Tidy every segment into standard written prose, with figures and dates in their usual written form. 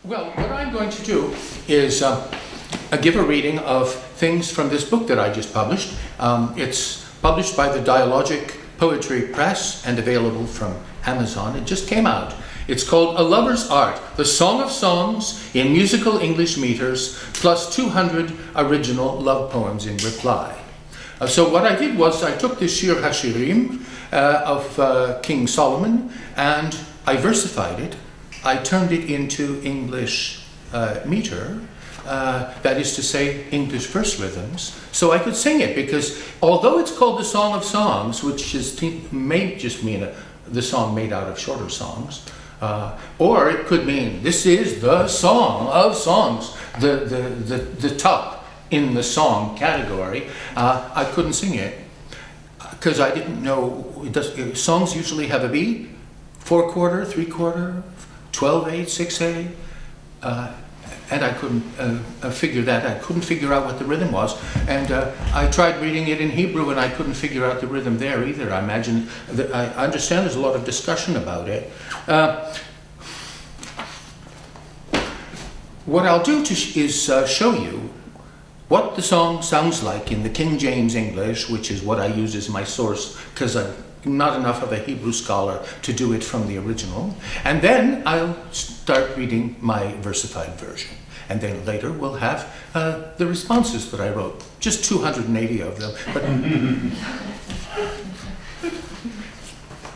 Well, what I'm going to do is give a reading of things from this book that I just published. It's published by the Dialogic Poetry Press and available from Amazon. It just came out. It's called A Lover's Art, the Song of Songs in Musical English Meters, plus 200 original love poems in reply. So what I did was I took the Shir HaShirim of King Solomon and I versified it. I turned it into English meter, that is to say, English verse rhythms, so I could sing it, because although it's called the Song of Songs, which may just mean the song made out of shorter songs, or it could mean this is the Song of Songs, the top in the song category, I couldn't sing it, because I didn't know, songs usually have a beat, 4/4, 3/4, 12/8, 6/8, and I couldn't figure that. I couldn't figure out what the rhythm was, and I tried reading it in Hebrew, and I couldn't figure out the rhythm there either. I imagine that I understand there's a lot of discussion about it. What I'll do is show you what the song sounds like in the King James English, which is what I use as my source, because I'm not enough of a Hebrew scholar to do it from the original. And then I'll start reading my versified version. And then later we'll have the responses that I wrote. Just 280 of them. But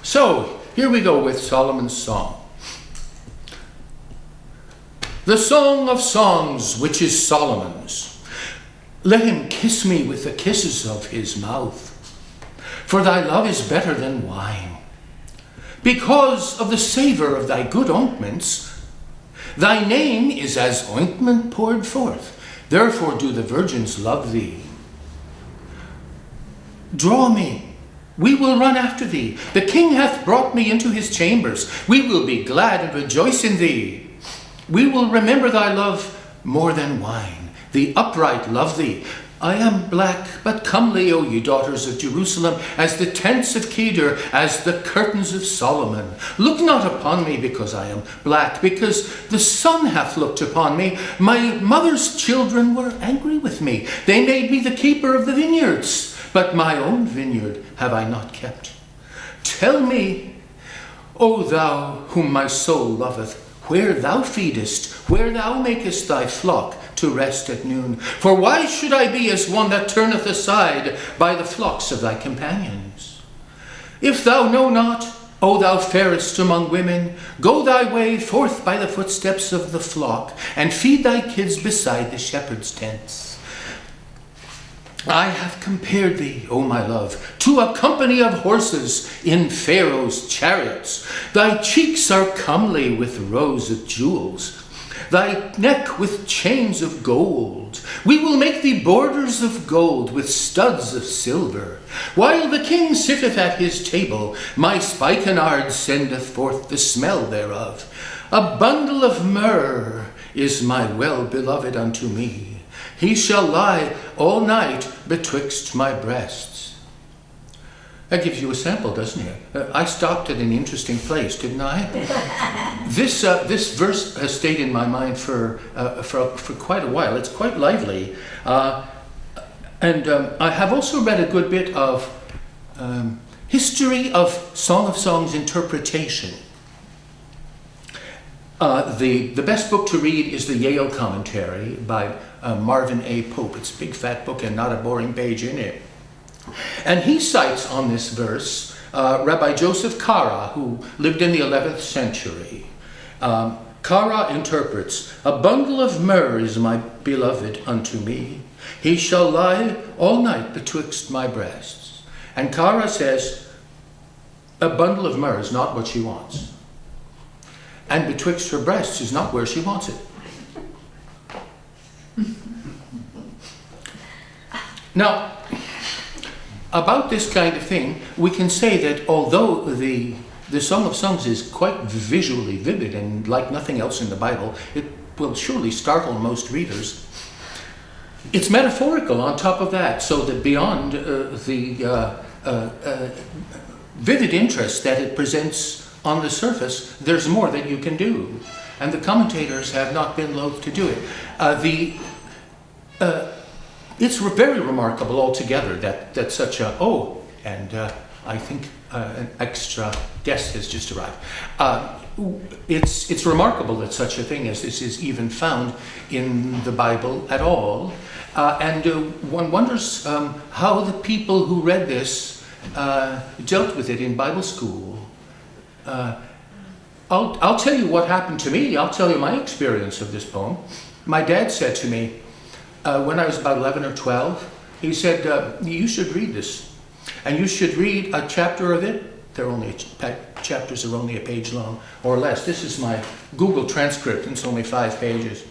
so, here we go with Solomon's song. The Song of Songs, which is Solomon's. Let him kiss me with the kisses of his mouth. For thy love is better than wine. Because of the savour of thy good ointments, thy name is as ointment poured forth. Therefore do the virgins love thee. Draw me, we will run after thee. The king hath brought me into his chambers. We will be glad and rejoice in thee. We will remember thy love more than wine. The upright love thee. I am black, but comely, O ye daughters of Jerusalem, as the tents of Kedar, as the curtains of Solomon. Look not upon me because I am black, because the sun hath looked upon me. My mother's children were angry with me. They made me the keeper of the vineyards, but my own vineyard have I not kept. Tell me, O thou whom my soul loveth, where thou feedest, where thou makest thy flock to rest at noon. For why should I be as one that turneth aside by the flocks of thy companions? If thou know not, O thou fairest among women, go thy way forth by the footsteps of the flock, and feed thy kids beside the shepherd's tents. I have compared thee, O my love, to a company of horses in Pharaoh's chariots. Thy cheeks are comely with rows of jewels, thy neck with chains of gold. We will make thee borders of gold with studs of silver. While the king sitteth at his table, my spikenard sendeth forth the smell thereof. A bundle of myrrh is my well-beloved unto me. He shall lie all night betwixt my breasts. That gives you a sample, doesn't it? I stopped at an interesting place, didn't I? This verse has stayed in my mind for quite a while. It's quite lively. And I have also read a good bit of history of Song of Songs interpretation. The best book to read is the Yale Commentary by Marvin A. Pope. It's a big fat book and not a boring page in it. And he cites on this verse Rabbi Joseph Kara, who lived in the 11th century. Kara interprets, a bundle of myrrh is my beloved unto me. He shall lie all night betwixt my breasts. And Kara says, a bundle of myrrh is not what she wants. And betwixt her breasts is not where she wants it. Now, about this kind of thing, we can say that although the Song of Songs is quite visually vivid and like nothing else in the Bible, it will surely startle most readers. It's metaphorical on top of that, so that beyond the vivid interest that it presents on the surface, there's more that you can do. and the commentators have not been loath to do it. It's very remarkable altogether that such a, I think an extra guest has just arrived. It's remarkable that such a thing as this is even found in the Bible at all. And one wonders how the people who read this dealt with it in Bible school. I'll tell you what happened to me. I'll tell you my experience of this poem. My dad said to me, when I was about 11 or 12, he said, you should read this. And you should read a chapter of it. Chapters are only a page long or less. This is my Google transcript, and it's only 5 pages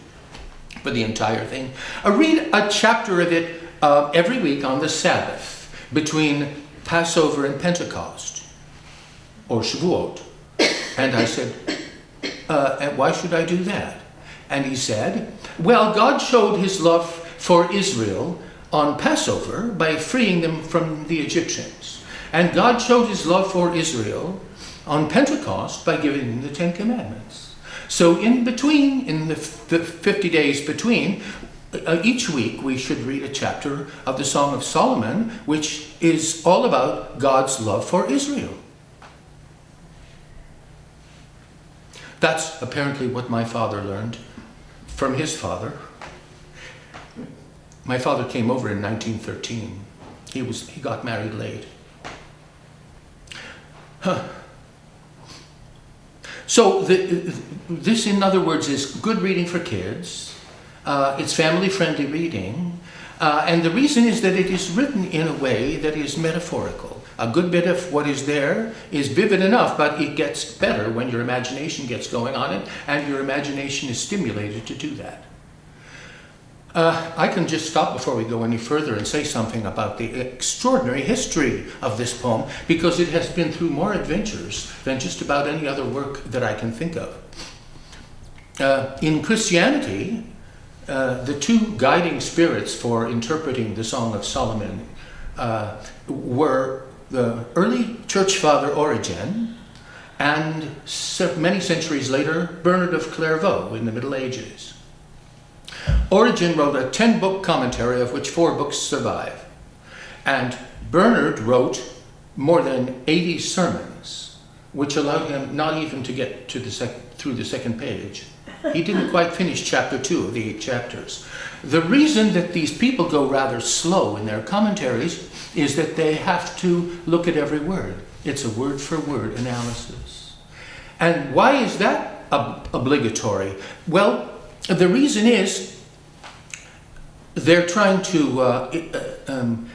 for the entire thing. Read a chapter of it every week on the Sabbath between Passover and Pentecost, or Shavuot. And I said, and why should I do that? And he said, well, God showed his love for Israel on Passover by freeing them from the Egyptians. And God showed his love for Israel on Pentecost by giving them the 10 Commandments. So in between, in the 50 days between, each week we should read a chapter of the Song of Solomon, which is all about God's love for Israel. That's apparently what my father learned from his father. My father came over in 1913. He got married late. So this, in other words, is good reading for kids. It's family-friendly reading. And the reason is that it is written in a way that is metaphorical. A good bit of what is there is vivid enough, but it gets better when your imagination gets going on it, and your imagination is stimulated to do that. I can just stop before we go any further and say something about the extraordinary history of this poem, because it has been through more adventures than just about any other work that I can think of. In Christianity, the two guiding spirits for interpreting the Song of Solomon were the early church father Origen and many centuries later Bernard of Clairvaux in the Middle Ages. Origen wrote a 10-book commentary of which 4 books survive, and Bernard wrote more than 80 sermons, which allowed him not even to get to through the second page. He didn't quite finish chapter 2 of the 8 chapters. The reason that these people go rather slow in their commentaries is that they have to look at every word. It's a word-for-word analysis. And why is that obligatory? Well, the reason is they're trying to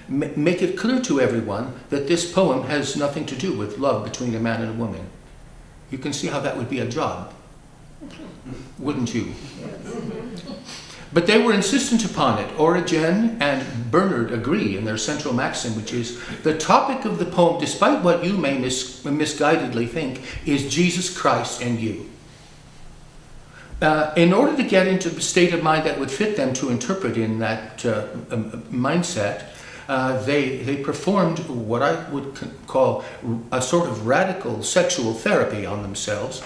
make it clear to everyone that this poem has nothing to do with love between a man and a woman. You can see how that would be a job, wouldn't you? But they were insistent upon it. Origen and Bernard agree in their central maxim, which is the topic of the poem, despite what you may misguidedly think, is Jesus Christ and you. In order to get into a state of mind that would fit them to interpret in that mindset, they performed what I would call a sort of radical sexual therapy on themselves.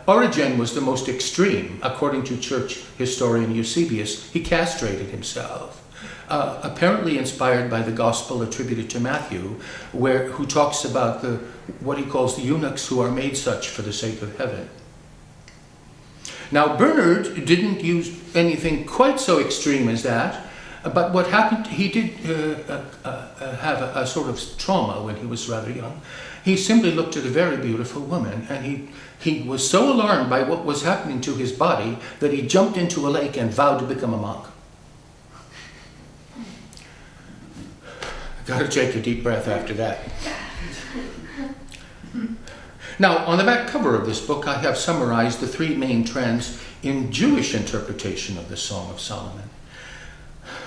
Origen was the most extreme. According to church historian Eusebius, he castrated himself, apparently inspired by the gospel attributed to Matthew, who talks about what he calls the eunuchs who are made such for the sake of heaven. Now, Bernard didn't use anything quite so extreme as that, but what happened, he did have a sort of trauma when he was rather young. He simply looked at a very beautiful woman, and he was so alarmed by what was happening to his body that he jumped into a lake and vowed to become a monk. Got to take a deep breath after that. Now, on the back cover of this book, I have summarized the 3 main trends in Jewish interpretation of the Song of Solomon,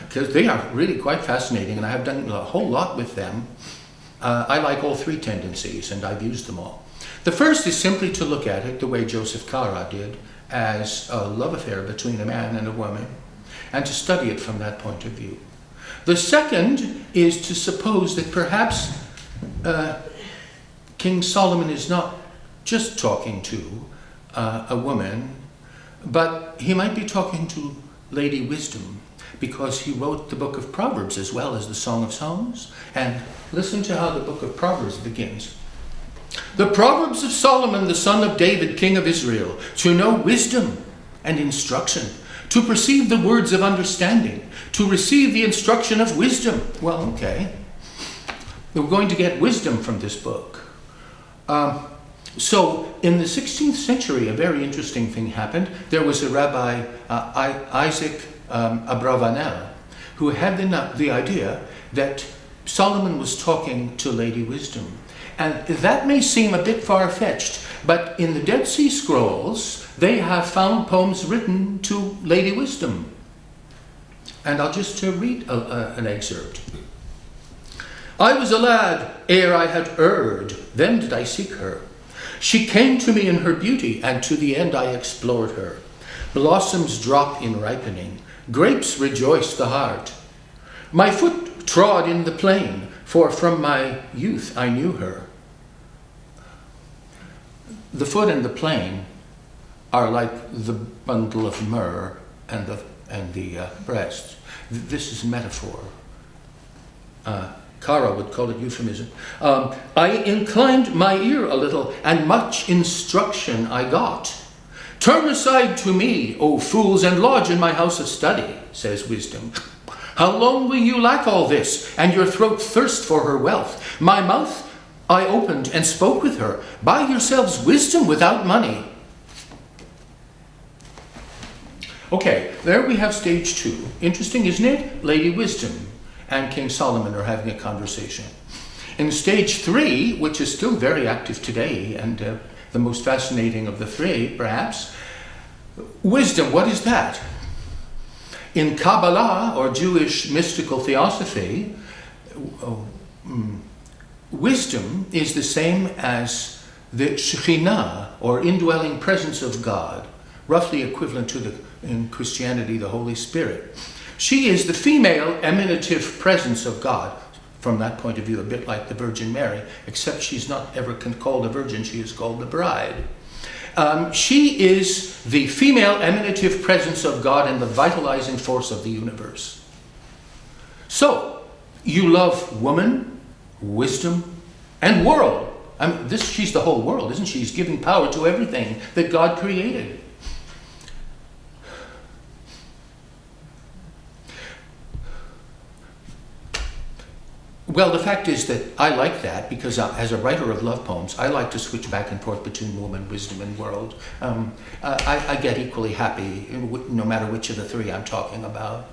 because they are really quite fascinating, and I have done a whole lot with them. I like all 3 tendencies, and I've used them all. The first is simply to look at it the way Joseph Cara did, as a love affair between a man and a woman, and to study it from that point of view. The second is to suppose that perhaps King Solomon is not just talking to a woman, but he might be talking to Lady Wisdom, because he wrote the book of Proverbs as well as the Song of Songs. And listen to how the book of Proverbs begins. The Proverbs of Solomon, the son of David, king of Israel, to know wisdom and instruction, to perceive the words of understanding, to receive the instruction of wisdom. Well, okay. We're going to get wisdom from this book. So in the 16th century, a very interesting thing happened. There was a Rabbi, Isaac Abravanel, who had the idea that Solomon was talking to Lady Wisdom. And that may seem a bit far-fetched, but in the Dead Sea Scrolls, they have found poems written to Lady Wisdom. And I'll just read an excerpt. I was a lad ere I had erred, then did I seek her. She came to me in her beauty, and to the end I explored her. Blossoms drop in ripening, grapes rejoice the heart. My foot trod in the plain, for from my youth I knew her. The foot and the plain are like the bundle of myrrh and the breast. This is metaphor. Cara would call it euphemism. I inclined my ear a little, and much instruction I got. Turn aside to me, O fools, and lodge in my house of study, says Wisdom. How long will you lack all this, and your throat thirst for her wealth? My mouth I opened and spoke with her. Buy yourselves wisdom without money. Okay, there we have stage 2. Interesting, isn't it? Lady Wisdom and King Solomon are having a conversation. In stage 3, which is still very active today, and the most fascinating of the 3, perhaps, wisdom, what is that? In Kabbalah, or Jewish mystical theosophy, wisdom is the same as the Shekhinah, or indwelling presence of God, roughly equivalent to in Christianity, the Holy Spirit. She is the female emanative presence of God. From that point of view, a bit like the Virgin Mary, except she's not ever called a virgin, she is called the bride. She is the female emanative presence of God and the vitalizing force of the universe. So, you love woman, wisdom, and world. I mean, she's the whole world, isn't she? She's giving power to everything that God created. Well, the fact is that I like that because as a writer of love poems, I like to switch back and forth between woman, wisdom, and world. I get equally happy no matter which of the 3 I'm talking about.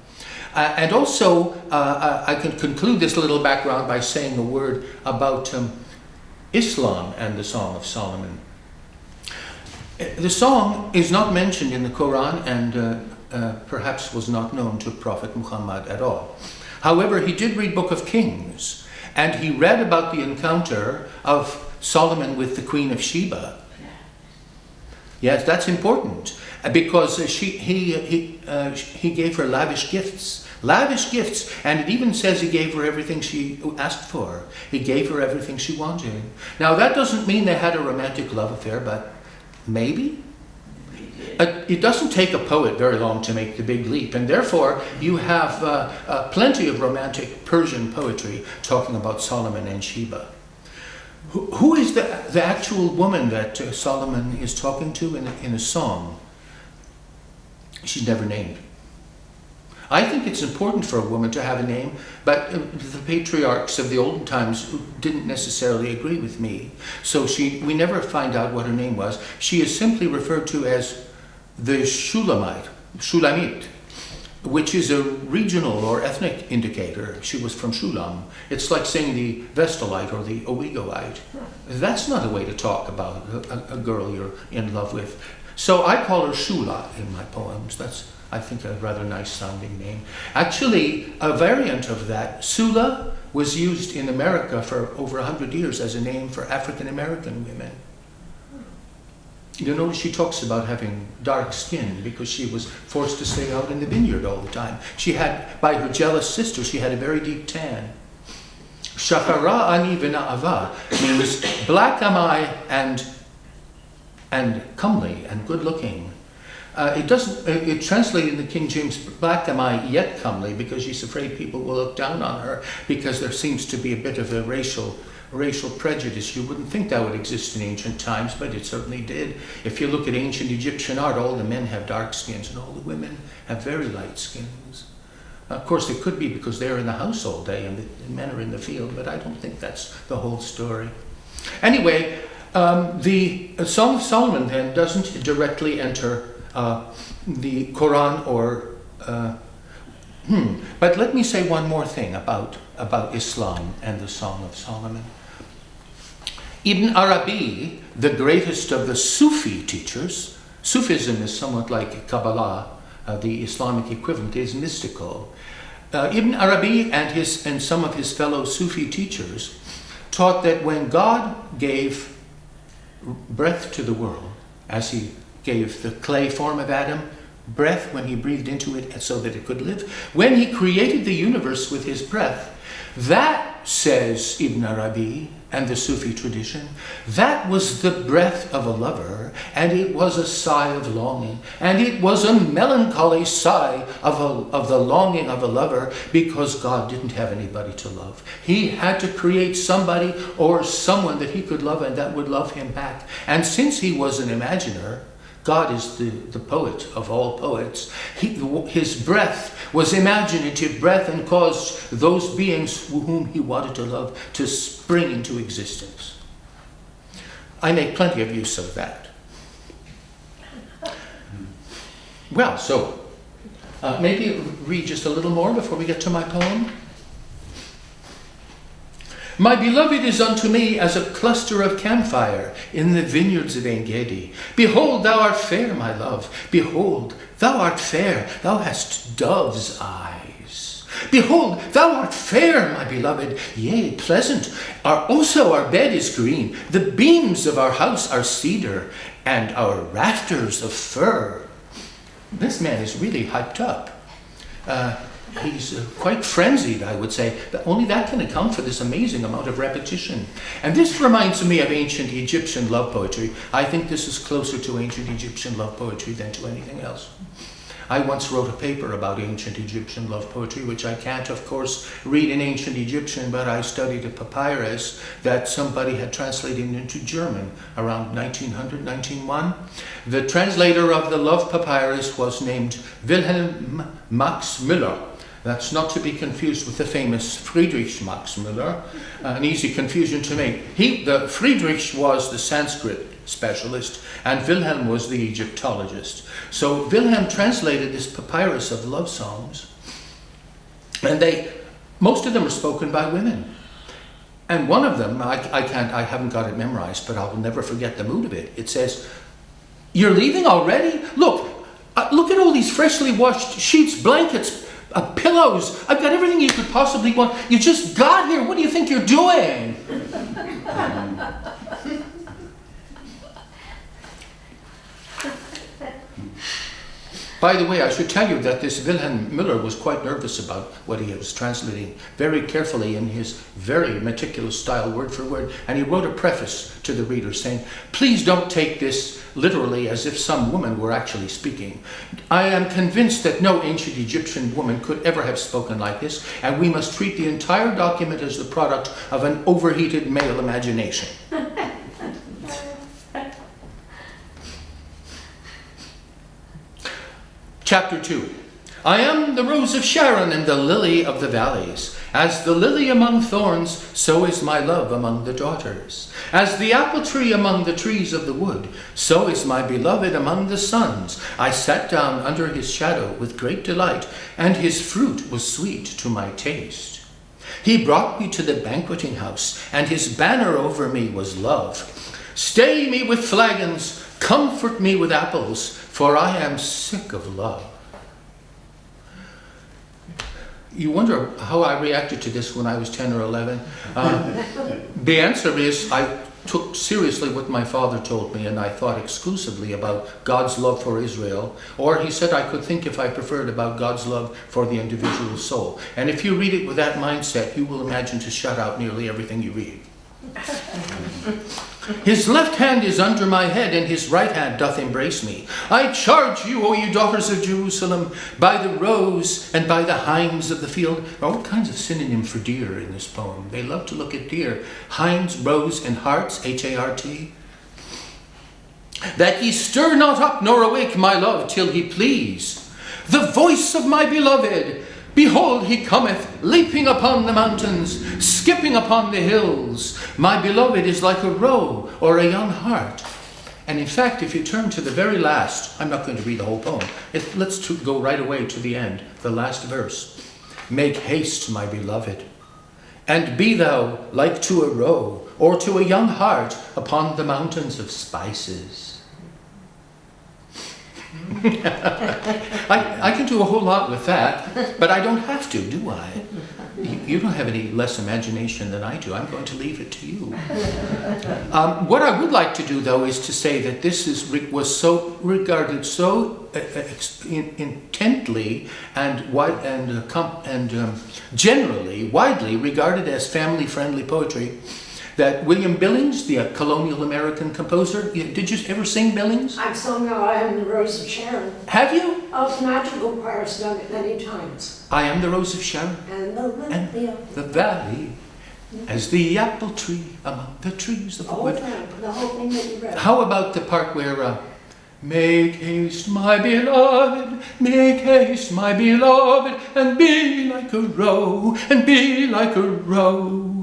And also, I can conclude this little background by saying a word about Islam and the Song of Solomon. The song is not mentioned in the Quran and perhaps was not known to Prophet Muhammad at all. However, he did read Book of Kings, and he read about the encounter of Solomon with the Queen of Sheba. Yes, that's important, because he gave her lavish gifts, and it even says he gave her everything she asked for. He gave her everything she wanted. Now, that doesn't mean they had a romantic love affair, but maybe. It doesn't take a poet very long to make the big leap, and therefore you have plenty of romantic Persian poetry talking about Solomon and Sheba. Who is the actual woman that Solomon is talking to in a song? She's never named. I think it's important for a woman to have a name, but the patriarchs of the olden times didn't necessarily agree with me. So we never find out what her name was. She is simply referred to as the Shulamite, which is a regional or ethnic indicator. She was from Shulam. It's like saying the Vestalite or the Owegoite. That's not a way to talk about a girl you're in love with. So I call her Shula in my poems. That's, I think, a rather nice sounding name. Actually, a variant of that, Sula, was used in America for over 100 years as a name for African American women. You know, she talks about having dark skin because she was forced to stay out in the vineyard all the time. She had, by her jealous sister, she had a very deep tan. Shachara ani v'na'ava means black am I and and comely and good looking. It translated in the King James, black am I yet comely, because she's afraid people will look down on her, because there seems to be a bit of a racial prejudice. You wouldn't think that would exist in ancient times, but it certainly did. If you look at ancient Egyptian art, all the men have dark skins and all the women have very light skins. Of course, it could be because they're in the house all day and the men are in the field, but I don't think that's the whole story. Anyway, the Song of Solomon then doesn't directly enter the Quran but let me say one more thing about Islam and the Song of Solomon. Ibn Arabi, the greatest of the Sufi teachers, Sufism is somewhat like Kabbalah, the Islamic equivalent is mystical. Ibn Arabi and some of his fellow Sufi teachers taught that when God gave breath to the world, as he gave the clay form of Adam breath when he breathed into it so that it could live, when he created the universe with his breath, that, says Ibn Arabi and the Sufi tradition, that was the breath of a lover, and it was a sigh of longing, and it was a melancholy sigh of the longing of a lover, because God didn't have anybody to love. He had to create somebody or someone that he could love and that would love him back. And since he was an imaginer, God is the poet of all poets. His breath was imaginative breath and caused those beings whom he wanted to love to spring into existence. I make plenty of use of that. Well, so maybe read just a little more before we get to my poem. My beloved is unto me as a cluster of camphire in the vineyards of En-Gedi. Behold, thou art fair, my love. Behold, thou art fair. Thou hast dove's eyes. Behold, thou art fair, my beloved. Yea, pleasant. Also our bed is green. The beams of our house are cedar, and our rafters of fir. This man is really hyped up. He's quite frenzied, I would say. But only that can account for this amazing amount of repetition. And this reminds me of ancient Egyptian love poetry. I think this is closer to ancient Egyptian love poetry than to anything else. I once wrote a paper about ancient Egyptian love poetry, which I can't, of course, read in ancient Egyptian, but I studied a papyrus that somebody had translated into German around 1900, 1901. The translator of the love papyrus was named Wilhelm Max Müller. That's not to be confused with the famous Friedrich Max Müller, an easy confusion to make. The Friedrich was the Sanskrit specialist, and Wilhelm was the Egyptologist. So Wilhelm translated this papyrus of love songs, and most of them are spoken by women. And one of them, I haven't got it memorized, but I'll never forget the mood of it. It says, "You're leaving already? Look at all these freshly washed sheets, blankets, pillows. I've got everything you could possibly want. You just got here. What do you think you're doing?" By the way, I should tell you that this Wilhelm Müller was quite nervous about what he was translating, very carefully in his very meticulous style, word for word, and he wrote a preface to the reader saying, "Please don't take this literally as if some woman were actually speaking. I am convinced that no ancient Egyptian woman could ever have spoken like this, and we must treat the entire document as the product of an overheated male imagination." Chapter 2. I am the rose of Sharon and the lily of the valleys. As the lily among thorns, so is my love among the daughters. As the apple tree among the trees of the wood, so is my beloved among the sons. I sat down under his shadow with great delight, and his fruit was sweet to my taste. He brought me to the banqueting house, and his banner over me was love. Stay me with flagons, comfort me with apples, for I am sick of love. You wonder how I reacted to this when I was 10 or 11. The answer is I took seriously what my father told me, and I thought exclusively about God's love for Israel. Or he said I could think, if I preferred, about God's love for the individual soul. And if you read it with that mindset, you will imagine to shut out nearly everything you read. His left hand is under my head, and his right hand doth embrace me. I charge you, O ye daughters of Jerusalem, by the roes and by the hinds of the field. There are all kinds of synonyms for deer in this poem. They love to look at deer. Hinds, roes, and hearts, H-A-R-T. That ye stir not up nor awake my love till he please. The voice of my beloved, behold, he cometh, leaping upon the mountains, skipping upon the hills. My beloved is like a roe or a young hart. And in fact, if you turn to the very last, I'm not going to read the whole poem. Let's go right away to the end, the last verse. Make haste, my beloved, and be thou like to a roe or to a young hart upon the mountains of spices. I can do a whole lot with that, but I don't have to, do I? You don't have any less imagination than I do. I'm going to leave it to you. What I would like to do, though, is to say that this was so regarded so intently and generally widely regarded as family-friendly poetry that William Billings, the colonial American composer, did you ever sing Billings? I've sung I Am the Rose of Sharon. Have you? Of Madrigal choir's done it many times. I am the Rose of Sharon, and the valley, as the apple tree among the trees of the wood. The whole thing that you read. How about the part where, make haste, my beloved, make haste, my beloved, and be like a roe, and be like a roe.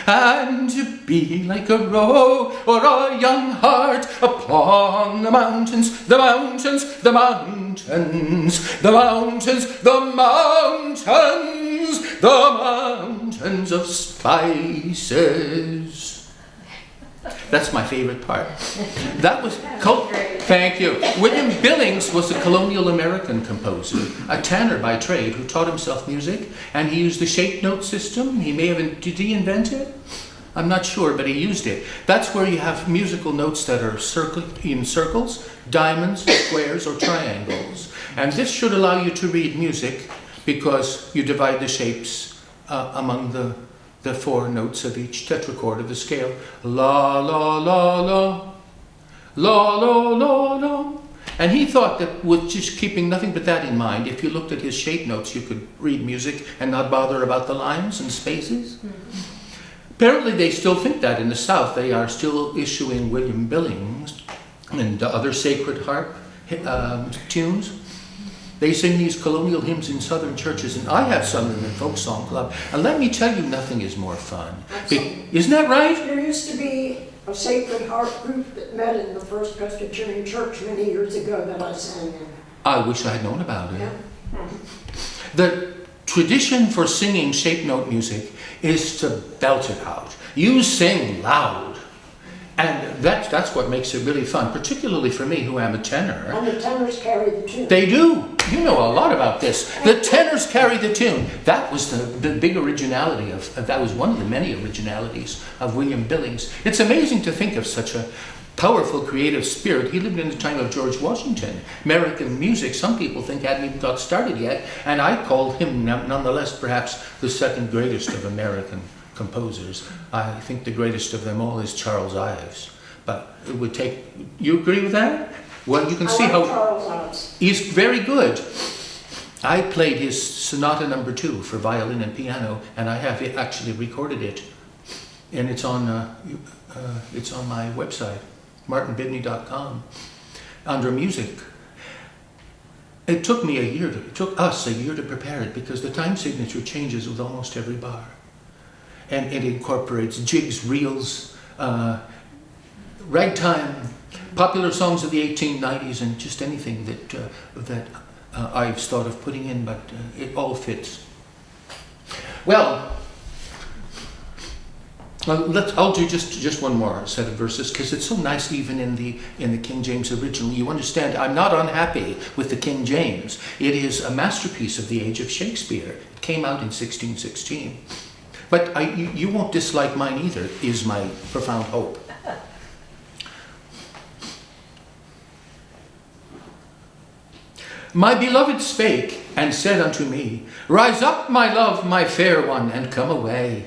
And to be like a roe or a young hart upon the mountains, the mountains, the mountains, the mountains, the mountains, the mountains of spices. That's my favorite part. That was thank you. William Billings was a colonial American composer, a tanner by trade who taught himself music, and he used the shape note system. Did he invent it? I'm not sure, but he used it. That's where you have musical notes that are in circles, diamonds, squares, or triangles. And this should allow you to read music because you divide the shapes among the four notes of each tetrachord of the scale. La, la, la, la, la, la, la, la. And he thought that with just keeping nothing but that in mind, if you looked at his shape notes, you could read music and not bother about the lines and spaces. Apparently they still think that in the South. They are still issuing William Billings and other sacred harp tunes. They sing these colonial hymns in southern churches, and I have sung them in Folk Song Club. And let me tell you, nothing is more fun. Isn't that right? There used to be a sacred harp group that met in the First Presbyterian Church many years ago that I sang in. I wish I had known about it. Yeah. The tradition for singing shape note music is to belt it out. You sing loud. And that's what makes it really fun, particularly for me, who am a tenor. And the tenors carry the tune. They do. You know a lot about this. The tenors carry the tune. That was the big originality that was one of the many originalities of William Billings. It's amazing to think of such a powerful creative spirit. He lived in the time of George Washington. American music, some people think, hadn't even got started yet, and I called him nonetheless perhaps the second greatest of American composers. I think the greatest of them all is Charles Ives. But it would take, you agree with that? Well, you can see how Charles Ives. He's very good. I played his Sonata No. 2 for violin and piano, and I have actually recorded it, and it's on my website, martinbidney.com, under music. It took us a year to prepare it because the time signature changes with almost every bar. And it incorporates jigs, reels, ragtime, popular songs of the 1890s, and just anything that I've thought of putting in, but it all fits. Well, I'll do just one more set of verses because it's so nice, even in the King James original. You understand, I'm not unhappy with the King James. It is a masterpiece of the age of Shakespeare. It came out in 1616. But you won't dislike mine either, is my profound hope. My beloved spake and said unto me, Rise up, my love, my fair one, and come away.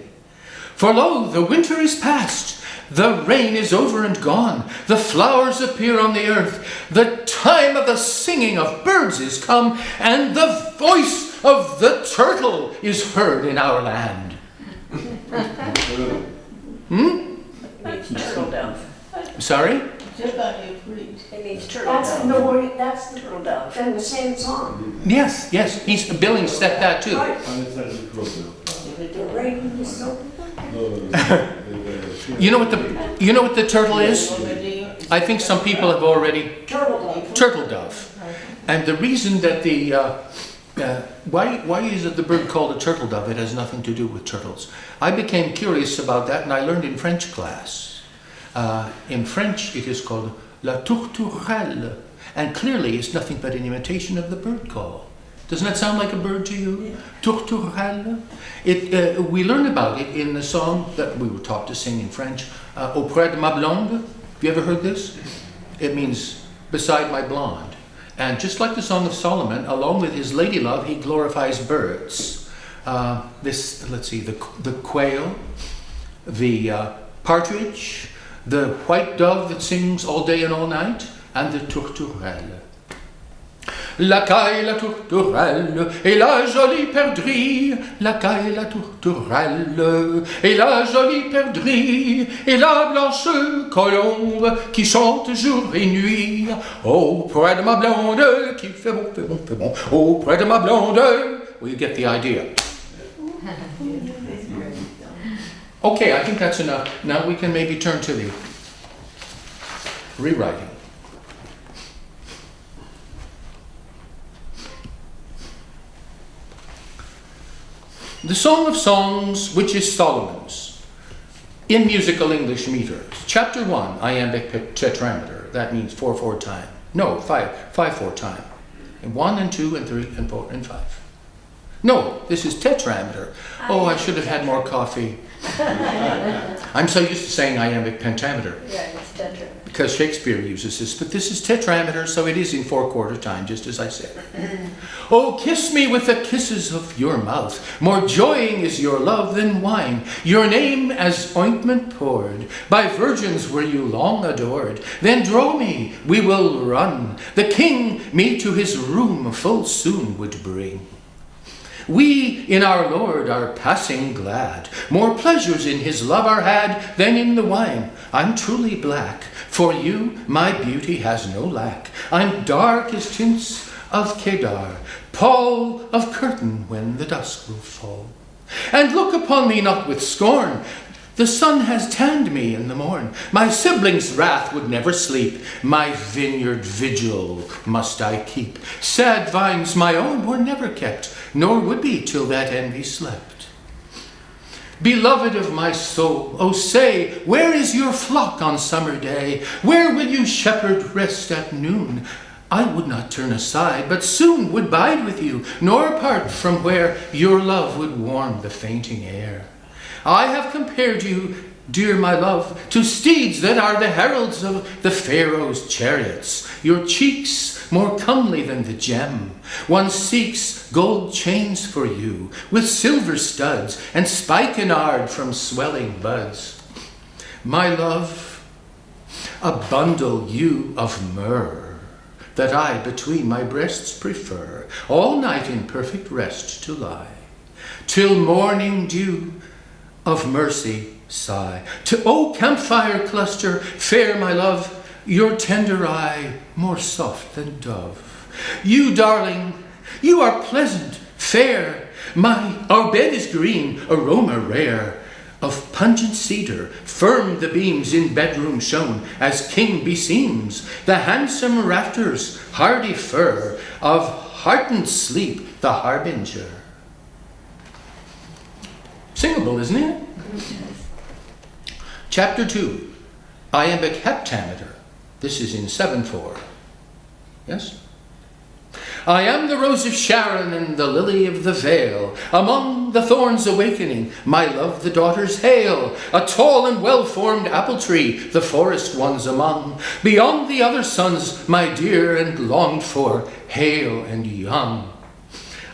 For lo, the winter is past, The rain is over and gone. The flowers appear on the earth. The time of the singing of birds is come, and the voice of the turtle is heard in our land. Turtle dove. Sorry? It means turtle That's dove. in the word, that's the, Turtle dove. in the same song. Yes. Billings said that too. Right. The rain is so. You know what the turtle is? I think some people have already turtle dove. And the reason that why is it the bird called a turtle dove? It has nothing to do with turtles. I became curious about that, and I learned in French class. In French, it is called la tourterelle, and clearly it's nothing but an imitation of the bird call. Doesn't that sound like a bird to you? Yeah. Tourterelle. We learn about it in the song that we were taught to sing in French, Auprès de ma blonde. Have you ever heard this? It means beside my blonde. And just like the Song of Solomon, along with his lady love, he glorifies birds. Let's see, the quail, the partridge, the white dove that sings all day and all night, and the tourterelle. La caille, la tourterelle, et la jolie perdrix. La caille, la tourterelle, et la jolie perdrix, et la blanche colombe qui chante jour et nuit. Auprès de ma blonde, qui fait bon, fait bon, fait bon. Auprès de ma blonde. Well, you get the idea. Okay, I think that's enough. Now we can maybe turn to the rewriting. The Song of Songs, which is Solomon's, in musical English meters. Chapter 1, iambic tetrameter. That means 4/4 time. No, 5/4 time. And 1 and 2 and 3 and 4 and 5. No, this is tetrameter. Oh, I should have had more coffee. I'm so used to saying iambic pentameter. Yeah, it's tetra. Because Shakespeare uses this, but this is tetrameter, so it is in 4/4 time, just as I said. Oh, kiss me with the kisses of your mouth. More joying is your love than wine. Your name as ointment poured. By virgins were you long adored. Then draw me, we will run. The king me to his room full soon would bring. We in our Lord are passing glad. More pleasures in his love are had than in the wine. I'm truly black. For you my beauty has no lack. I'm dark as tints of Kedar, pall of curtain when the dusk will fall. And look upon me not with scorn. The sun has tanned me in the morn. My siblings' wrath would never sleep. My vineyard vigil must I keep. Sad vines my own were never kept, nor would be till that envy slept. Beloved of my soul, oh say, where is your flock on summer day? Where will you shepherd rest at noon? I would not turn aside, but soon would bide with you, nor part from where your love would warm the fainting air. I have compared you, dear my love, to steeds that are the heralds of the Pharaoh's chariots. Your cheeks more comely than the gem. One seeks gold chains for you, with silver studs and spikenard from swelling buds. My love, a bundle you of myrrh, that I between my breasts prefer, all night in perfect rest to lie, till morning dew of mercy sigh. O campfire cluster, fair my love, your tender eye more soft than dove. You, darling, you are pleasant, fair. Our bed is green, aroma rare. Of pungent cedar, firm the beams in bedroom shown, as king beseems. The handsome rafters, hardy fir, of heartened sleep the harbinger. Singable, isn't it? Chapter 2, iambic heptameter. This is in 7/4. Yes? I am the rose of Sharon and the lily of the vale. Among the thorns awakening, my love the daughters hail. A tall and well-formed apple tree, the forest ones among. Beyond the other sons, my dear and longed for, hale and young.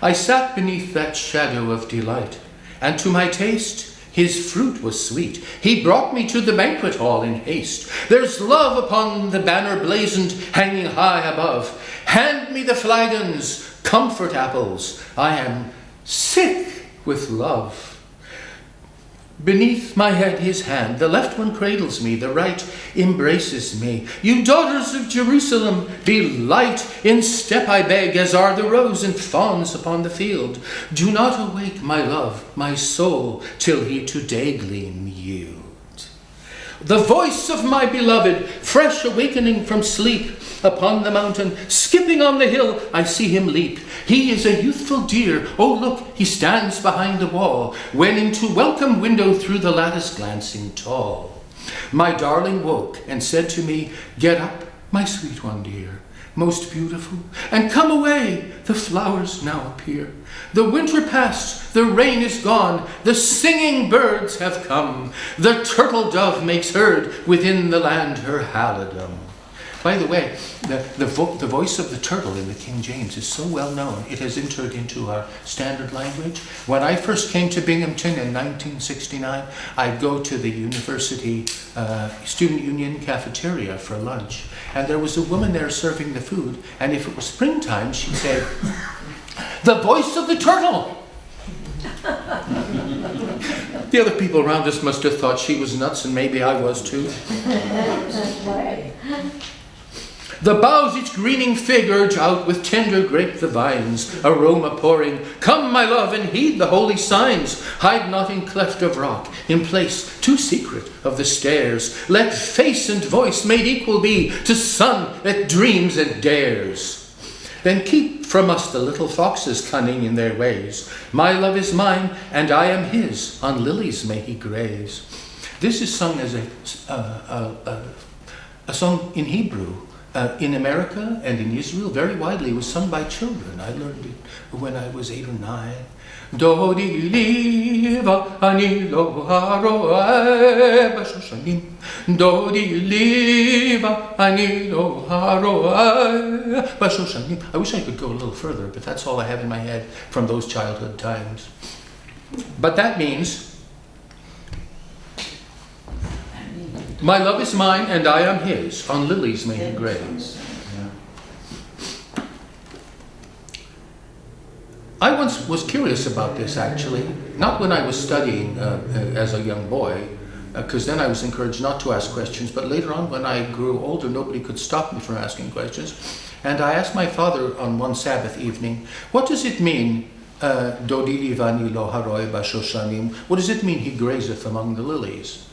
I sat beneath that shadow of delight, and to my taste his fruit was sweet. He brought me to the banquet hall in haste. There's love upon the banner blazoned, hanging high above. Hand me the flagons, comfort apples. I am sick with love. Beneath my head his hand, the left one cradles me, the right embraces me. You daughters of Jerusalem, be light in step, I beg, as are the roes and fawns upon the field. Do not awake my love, my soul, till he to daygleam yield. The voice of my beloved, fresh awakening from sleep, upon the mountain, skipping on the hill, I see him leap. He is a youthful deer. Oh, look, he stands behind the wall, when into welcome window through the lattice glancing tall. My darling woke and said to me, get up, my sweet one dear, most beautiful, and come away. The flowers now appear. The winter past, the rain is gone, the singing birds have come. The turtle dove makes heard within the land her halidom. By the way, the voice of the turtle in the King James is so well known, it has entered into our standard language. When I first came to Binghamton in 1969, I'd go to the university student union cafeteria for lunch. And there was a woman there serving the food. And if it was springtime, she'd say, the voice of the turtle. The other people around us must have thought she was nuts, and maybe I was too. The boughs each greening fig urge out with tender grape the vines, aroma pouring. Come, my love, and heed the holy signs. Hide not in cleft of rock, in place too secret of the stairs. Let face and voice made equal be to sun that dreams and dares. Then keep from us the little foxes cunning in their ways. My love is mine, and I am his. On lilies may he graze. This is sung as a song in Hebrew. In America and in Israel, very widely, it was sung by children. I learned it when I was 8 or 9. Dodi liva ani lo haroe bashoshanim. Dodi liva ani lo haroe bashoshanim. I wish I could go a little further, but that's all I have in my head from those childhood times. But that means, my love is mine, and I am his. On lilies may he graze. I once was curious about this, actually. Not when I was studying as a young boy, because then I was encouraged not to ask questions. But later on, when I grew older, nobody could stop me from asking questions. And I asked my father on one Sabbath evening, what does it mean, Dodili vani lo haroi bashoshanim? What does it mean, he grazeth among the lilies?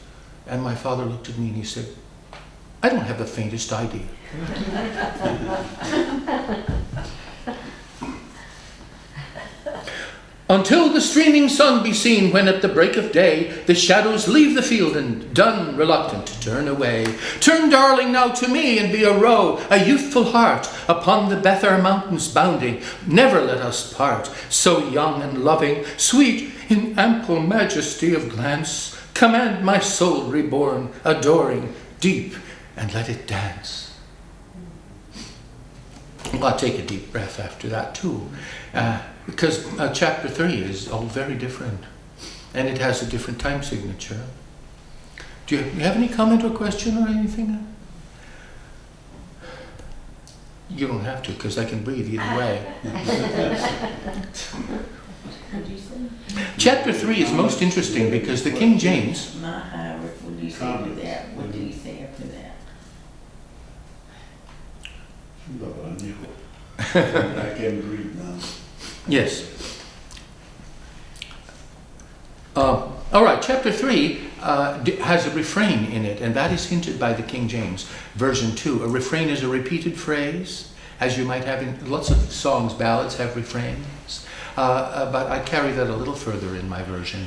And my father looked at me and he said, I don't have the faintest idea. Until the streaming sun be seen, when at the break of day the shadows leave the field and done reluctant to turn away. Turn, darling, now to me and be a roe, a youthful heart, upon the Bether mountains bounding. Never let us part, so young and loving, sweet in ample majesty of glance. Command my soul reborn, adoring, deep, and let it dance. I'll take a deep breath after that too, because chapter 3 is all very different, and it has a different time signature. Do you have any comment or question or anything? You don't have to, because I can breathe either way. Chapter 3 is most interesting because the King James... What do you say to that? What do you say after that? I can breathe now. Yes. All right, chapter 3 has a refrain in it, and that is hinted by the King James, version 2. A refrain is a repeated phrase, as you might have in lots of songs, ballads have refrains. But I carry that a little further in my version.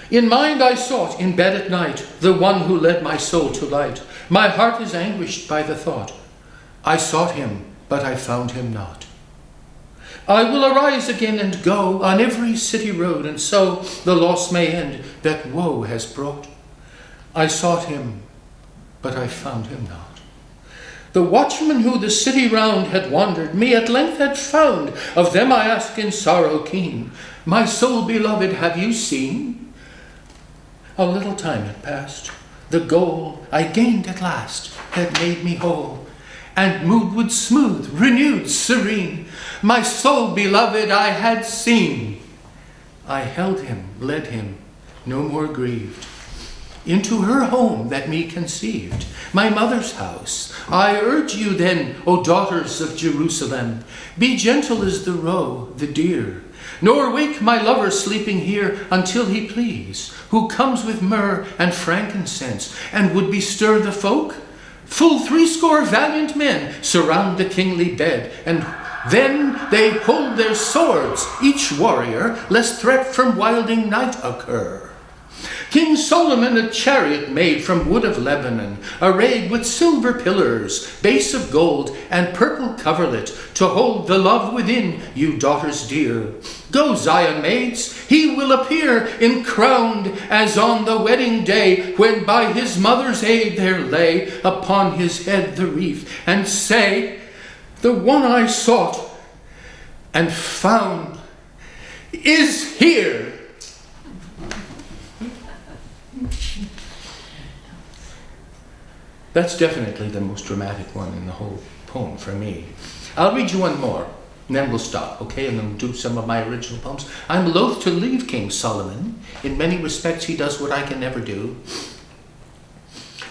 In mind I sought, in bed at night, the one who led my soul to light. My heart is anguished by the thought. I sought him, but I found him not. I will arise again and go on every city road, and so the loss may end that woe has brought. I sought him, but I found him not. The watchman who the city round had wandered, me at length had found. Of them I ask in sorrow keen, my soul beloved have you seen? A little time had passed. The goal I gained at last had made me whole, and moodward smooth, renewed, serene, my soul beloved I had seen. I held him, led him, no more grieved, into her home that me conceived, my mother's house. I urge you then, O daughters of Jerusalem, be gentle as the roe, the deer, nor wake my lover sleeping here until he please, who comes with myrrh and frankincense, and would bestir the folk. Full 80 valiant men surround the kingly bed, and then they hold their swords, each warrior, lest threat from wilding night occur. King Solomon a chariot made from wood of Lebanon, arrayed with silver pillars, base of gold, and purple coverlet, to hold the love within, you daughters dear. Go, Zion maids, he will appear, crowned as on the wedding day, when by his mother's aid there lay upon his head the wreath, and say, the one I sought and found is here. That's definitely the most dramatic one in the whole poem for me. I'll read you one more, and then we'll stop, okay? And then do some of my original poems. I'm loath to leave King Solomon. In many respects, he does what I can never do.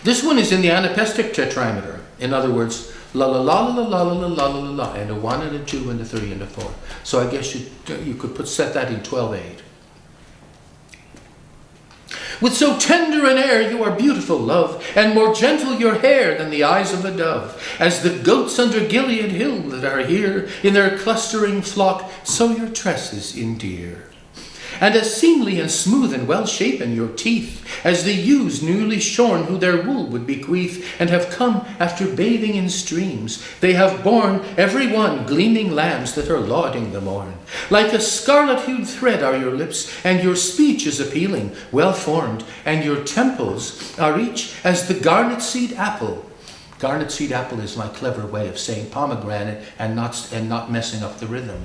This one is in the anapestic tetrameter. In other words, la la la la la la la la la la, and a 1 and a 2 and a 3 and a 4. So I guess you could set that in 12/8. With so tender an air you are beautiful, love, and more gentle your hair than the eyes of a dove. As the goats under Gilead hill that are here in their clustering flock, so your tresses endear. And as seemly and smooth and well shapen your teeth, as the ewes newly shorn who their wool would bequeath, and have come after bathing in streams. They have borne every one gleaming lambs that are lauding the morn. Like a scarlet-hued thread are your lips, and your speech is appealing, well formed, and your temples are each as the garnet seed apple. Garnet seed apple is my clever way of saying pomegranate and not messing up the rhythm.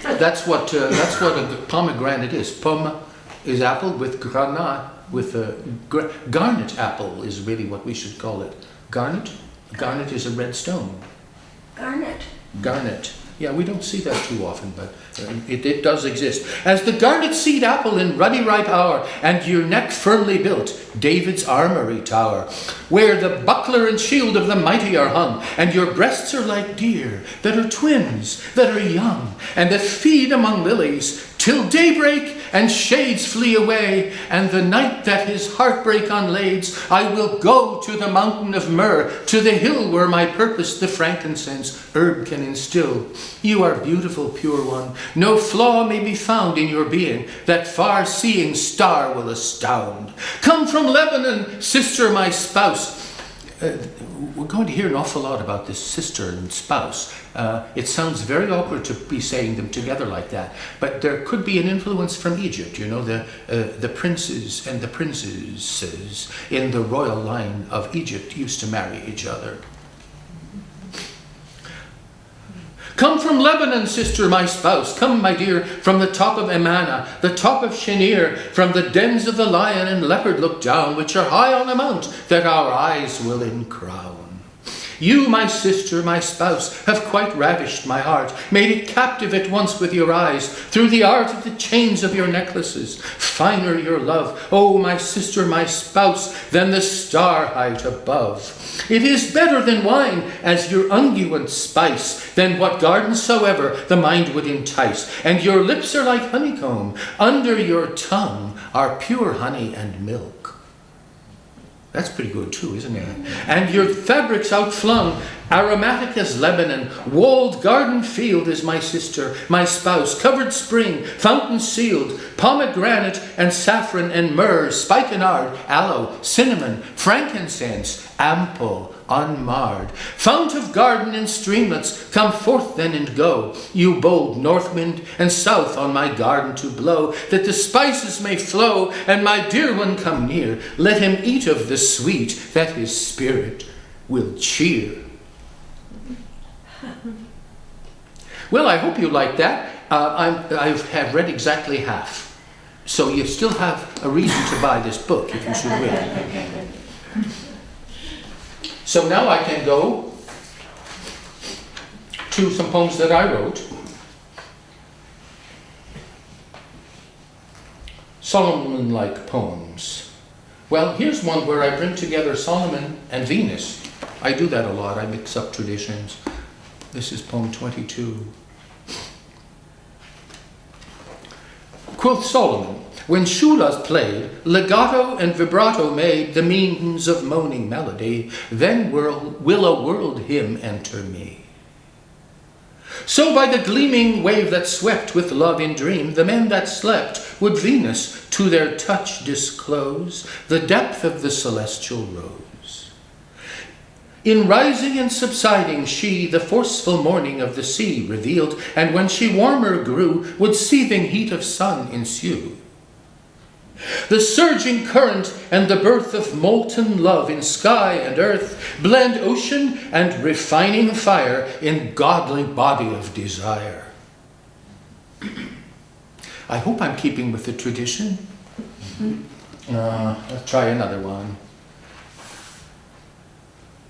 That's what a pomegranate is. Pomme is apple with granat, garnet apple is really what we should call it. Garnet? Garnet is a red stone. Garnet. Garnet. Yeah, we don't see that too often, but it does exist. As the garnet seed apple in ruddy ripe hour, and your neck firmly built, David's armory tower, where the buckler and shield of the mighty are hung, and your breasts are like deer, that are twins, that are young, and that feed among lilies, till daybreak and shades flee away, and the night that his heartbreak unlades, I will go to the mountain of myrrh, to the hill where my purpose the frankincense herb can instill. You are beautiful, pure one. No flaw may be found in your being. That far-seeing star will astound. Come from Lebanon, sister, my spouse. We're going to hear an awful lot about this sister and spouse. It sounds very awkward to be saying them together like that, but there could be an influence from Egypt. You know, the princes and the princesses in the royal line of Egypt used to marry each other. Come from Lebanon, sister, my spouse. Come, my dear, from the top of Emana, the top of Shenir, from the dens of the lion and leopard look down, which are high on a mount that our eyes will encrown. You, my sister, my spouse, have quite ravished my heart, made it captive at once with your eyes, through the art of the chains of your necklaces. Finer your love, oh, my sister, my spouse, than the star height above. It is better than wine, as your unguent spice, than what garden soever the mind would entice. And your lips are like honeycomb, under your tongue are pure honey and milk. That's pretty good too, isn't it? And your fabrics outflung, aromatic as Lebanon, walled garden field is my sister, my spouse, covered spring, fountain sealed, pomegranate and saffron and myrrh, spikenard, aloe, cinnamon, frankincense, ample, unmarred. Fount of garden and streamlets, come forth then and go, you bold north wind and south on my garden to blow, that the spices may flow, and my dear one come near. Let him eat of the sweet, that his spirit will cheer. Well, I hope you like that. I have read exactly half. So you still have a reason to buy this book if you should wish. So now I can go to some poems that I wrote. Solomon-like poems. Well, here's one where I bring together Solomon and Venus. I do that a lot. I mix up traditions. This is poem 22. Quoth Solomon, when Shulas played, legato and vibrato made the means of moaning melody, then will a world hymn enter me. So by the gleaming wave that swept with love in dream, the men that slept would Venus to their touch disclose the depth of the celestial rose. In rising and subsiding she the forceful morning of the sea revealed, and when she warmer grew, would seething heat of sun ensue. The surging current and the birth of molten love in sky and earth blend ocean and refining fire in godly body of desire. I hope I'm keeping with the tradition. Let's try another one.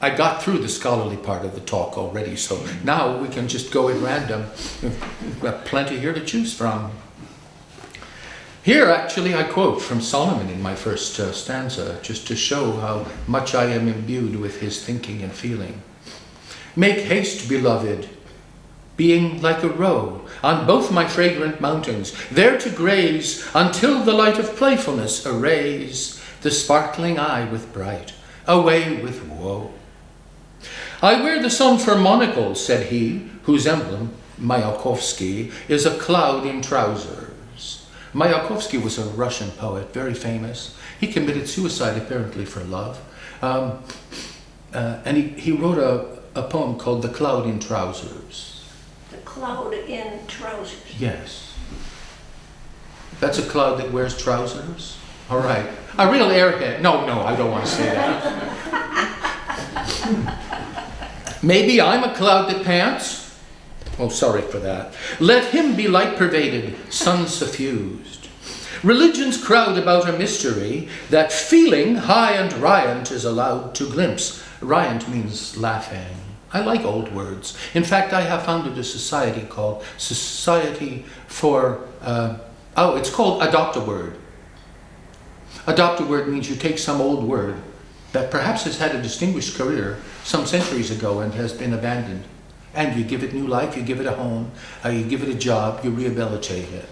I got through the scholarly part of the talk already, so now we can just go at random. We've got plenty here to choose from. Here, actually, I quote from Solomon in my first stanza, just to show how much I am imbued with his thinking and feeling. Make haste, beloved, being like a roe on both my fragrant mountains, there to graze until the light of playfulness arrays the sparkling eye with bright, away with woe. I wear the sun for monocle, said he, whose emblem, Mayakovsky, is a cloud in trousers. Mayakovsky was a Russian poet, very famous. He committed suicide apparently for love. And he wrote a poem called The Cloud in Trousers. The cloud in trousers. Yes. That's a cloud that wears trousers? All right. A real airhead. No, I don't want to say that. Maybe I'm a cloud that pants. Oh, sorry for that. Let him be light pervaded, sun suffused. Religions crowd about a mystery that feeling high and riant is allowed to glimpse. Riant means laughing. I like old words. In fact, I have founded a society called Society for, it's called Adopt a Word. Adopt a word means you take some old word that perhaps has had a distinguished career some centuries ago and has been abandoned. And you give it new life, you give it a home, you give it a job, you rehabilitate it.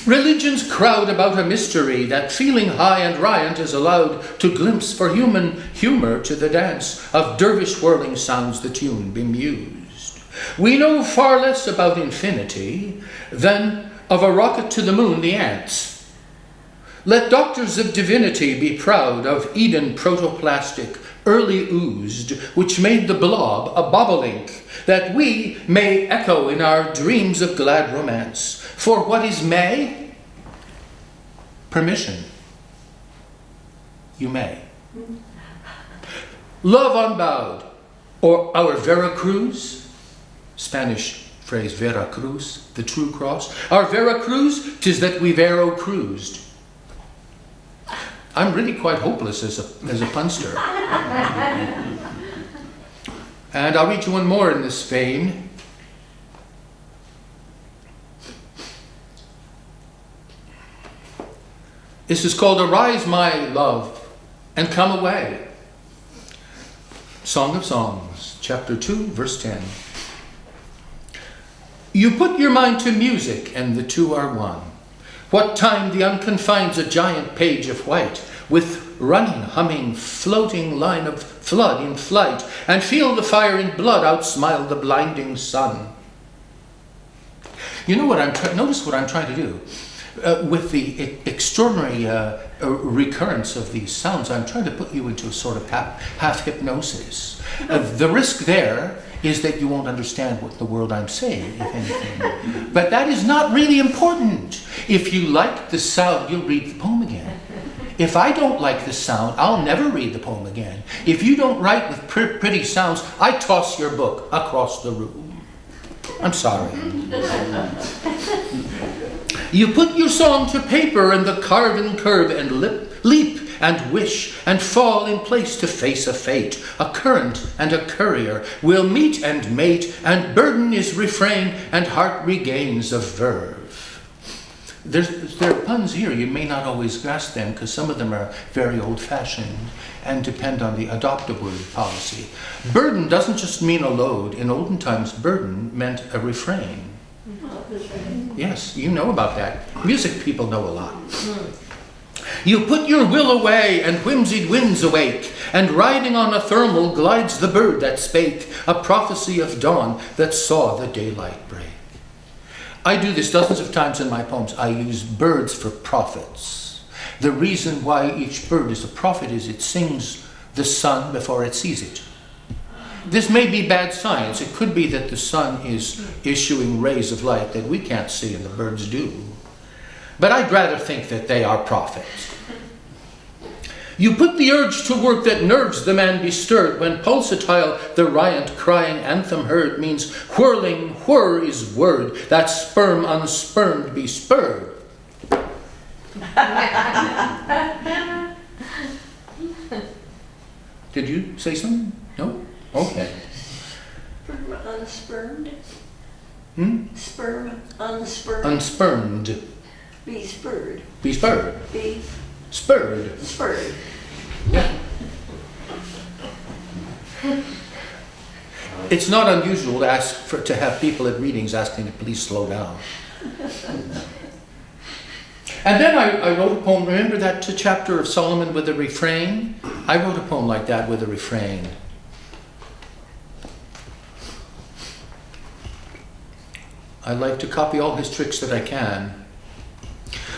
Religions crowd about a mystery that feeling high and riant is allowed to glimpse for human humor to the dance of dervish whirling sounds the tune bemused. We know far less about infinity than of a rocket to the moon the ants. Let doctors of divinity be proud of Eden protoplastic early oozed, which made the blob a bobolink, that we may echo in our dreams of glad romance. For what is May? Permission. You may. Love unbowed, or our Veracruz, Spanish phrase Veracruz, the true cross. Our Veracruz, 'tis that we Vero cruised. I'm really quite hopeless as a punster. And I'll read you one more in this vein. This is called Arise, My Love, and Come Away. Song of Songs, chapter 2, verse 10. You put your mind to music, and the two are one. What time the unconfines a giant page of white, with running, humming, floating line of flood in flight, and feel the fire in blood outsmile the blinding sun. You know what notice what I'm trying to do. With the extraordinary recurrence of these sounds, I'm trying to put you into a sort of half hypnosis. The risk there is that you won't understand what the word I'm saying, if anything. But that is not really important. If you like the sound, you'll read the poem again. If I don't like the sound, I'll never read the poem again. If you don't write with pretty sounds, I toss your book across the room. I'm sorry. You put your song to paper and the carven curve and leap and wish and fall in place to face a fate. A current and a courier will meet and mate, and burden is refrain and heart regains a verve. There are puns here. You may not always grasp them because some of them are very old-fashioned and depend on the adoptable policy. Burden doesn't just mean a load. In olden times, burden meant a refrain. Yes, you know about that. Music people know a lot. You put your will away and whimsied winds awake, and riding on a thermal glides the bird that spake, a prophecy of dawn that saw the daylight break. I do this dozens of times in my poems. I use birds for prophets. The reason why each bird is a prophet is it sings the sun before it sees it. This may be bad science. It could be that the sun is issuing rays of light that we can't see and the birds do. But I'd rather think that they are prophets. You put the urge to work that nerves the man be stirred, when pulsatile the riant crying anthem heard means whirling whir is word, that sperm unspermed be spurred. Did you say something? No? Okay. Sperm unspermed. Sperm unspermed. Unspurned. Be spurred. Be spurred. Be Spurred. spurred. Yeah. It's not unusual to have people at readings asking to please slow down. And then I wrote a poem. Remember that chapter of Solomon with a refrain? I wrote a poem like that with a refrain. I like to copy all his tricks that I can.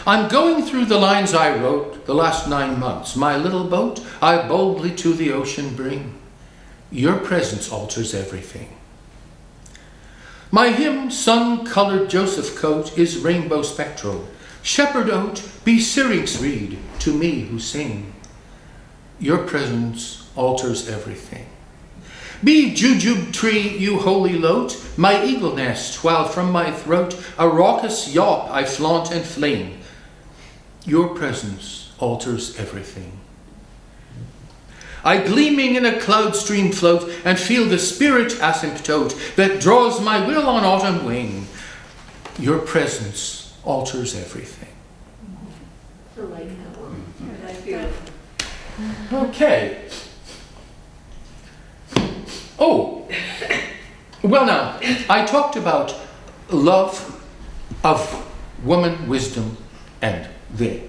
I'm going through the lines I wrote the last 9 months. My little boat I boldly to the ocean bring. Your presence alters everything. My hymn, sun-colored Joseph coat, is rainbow spectral. Shepherd oat, be syrinx reed to me who sing. Your presence alters everything. Be jujube tree, you holy lote, my eagle nest, while from my throat a raucous yawp I flaunt and fling. Your presence alters everything. I gleaming in a cloud stream float and feel the spirit asymptote that draws my will on autumn wing. Your presence alters everything. I like that one. That's beautiful. Okay. Oh, well now, I talked about love of woman, wisdom, and the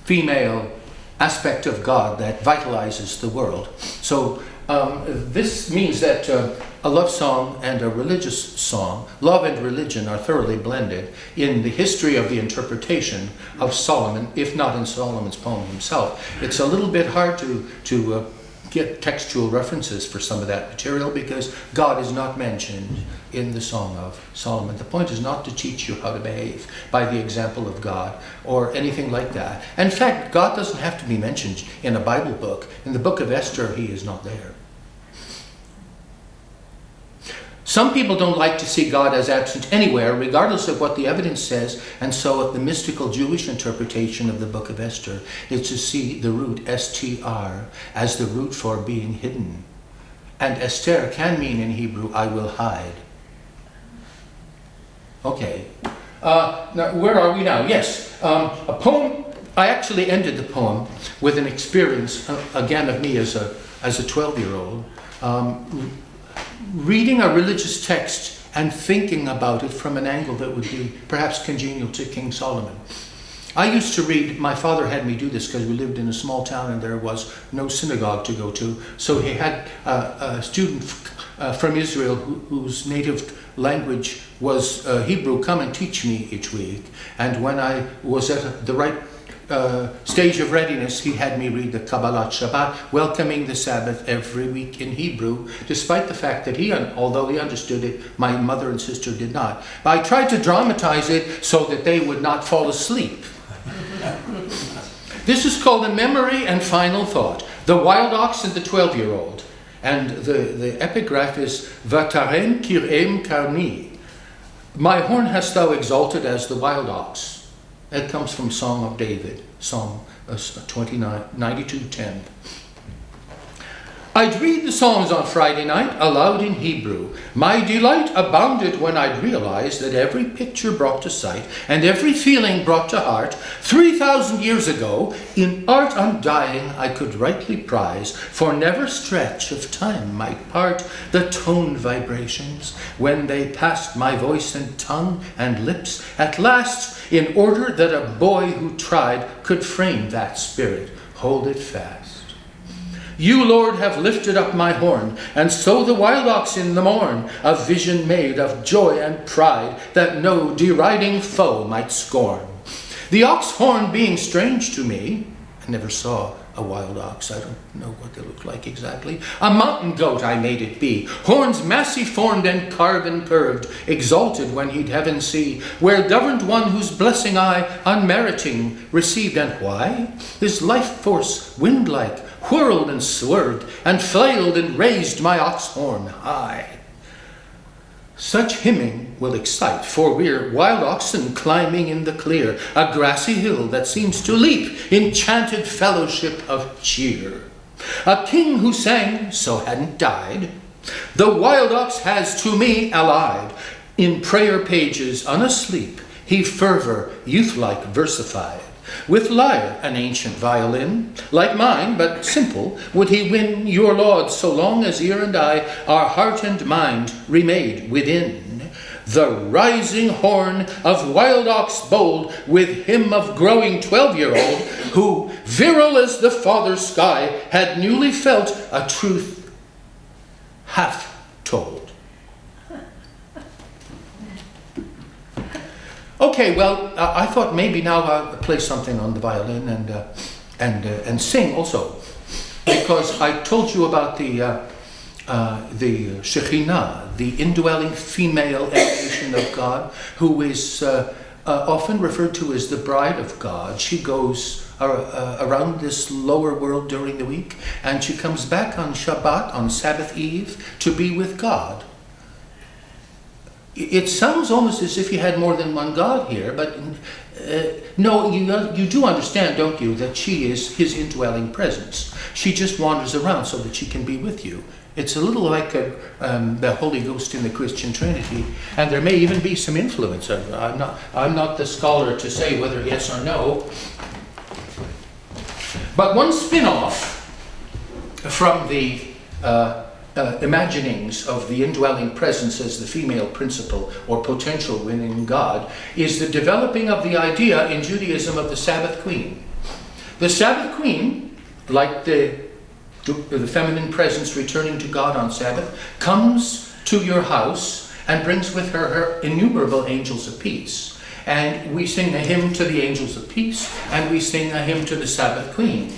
female aspect of God that vitalizes the world. So this means that a love song and a religious song, love and religion, are thoroughly blended in the history of the interpretation of Solomon, if not in Solomon's poem himself. It's a little bit hard to get textual references for some of that material because God is not mentioned in the Song of Solomon. The point is not to teach you how to behave by the example of God or anything like that. In fact, God doesn't have to be mentioned in a Bible book. In the book of Esther, he is not there. Some people don't like to see God as absent anywhere, regardless of what the evidence says, and so the mystical Jewish interpretation of the book of Esther is to see the root STR as the root for being hidden. And Esther can mean in Hebrew, I will hide. Okay. Now, where are we now? Yes. A poem. I actually ended the poem with an experience, again, of me as a 12-year-old. Reading a religious text and thinking about it from an angle that would be perhaps congenial to King Solomon. I used to read, my father had me do this because we lived in a small town and there was no synagogue to go to, so he had a student from Israel whose native language was Hebrew come and teach me each week. And when I was at the right stage of readiness, he had me read the Kabbalat Shabbat, welcoming the Sabbath every week in Hebrew, despite the fact that although he understood it, my mother and sister did not. But I tried to dramatize it so that they would not fall asleep. This is called a memory and final thought. The wild ox and the 12-year-old. And the epigraph is Vatarem kirem karni. My horn hast thou exalted as the wild ox. It comes from Song of David, Psalm 92:10. I'd read the Psalms on Friday night aloud in Hebrew. My delight abounded when I'd realized that every picture brought to sight and every feeling brought to heart 3,000 years ago, in art undying I could rightly prize, for never stretch of time might part the tone vibrations when they passed my voice and tongue and lips at last, in order that a boy who tried could frame that spirit, hold it fast. You, Lord, have lifted up my horn, and so the wild ox in the morn, a vision made of joy and pride that no deriding foe might scorn. The ox horn being strange to me, I never saw a wild ox, I don't know what they look like exactly. A mountain goat I made it be, horns massy formed and carved and curved, exalted when he'd heaven see, where governed one whose blessing I, unmeriting, received. And why? His life force, wind-like, whirled and swerved, and flailed and raised my ox horn high. Such hymning will excite, for we're wild oxen climbing in the clear, a grassy hill that seems to leap, enchanted fellowship of cheer. A king who sang, so hadn't died, the wild ox has to me allied. In prayer pages unasleep, he fervor, youth-like versified. With lyre, an ancient violin, like mine, but simple, would he win your laud so long as ear and eye, our heart and mind remade within. The rising horn of wild ox bold, with him of growing 12-year-old, who, virile as the father's sky, had newly felt a truth half told. Okay, well, I thought maybe now I'll play something on the violin and sing also, because I told you about the Shekhinah, the indwelling female emanation of God, who is often referred to as the bride of God. She goes around this lower world during the week, and she comes back on Shabbat, on Sabbath Eve, to be with God. It sounds almost as if you had more than one God here, but no, you do understand, don't you, that she is his indwelling presence. She just wanders around so that she can be with you. It's a little like the Holy Ghost in the Christian Trinity, and there may even be some influence. I'm not the scholar to say whether yes or no. But one spin-off from the imaginings of the indwelling presence as the female principle or potential within God is the developing of the idea in Judaism of the Sabbath Queen. The Sabbath Queen, like the feminine presence returning to God on Sabbath, comes to your house and brings with her innumerable angels of peace. And we sing a hymn to the angels of peace, and we sing a hymn to the Sabbath Queen.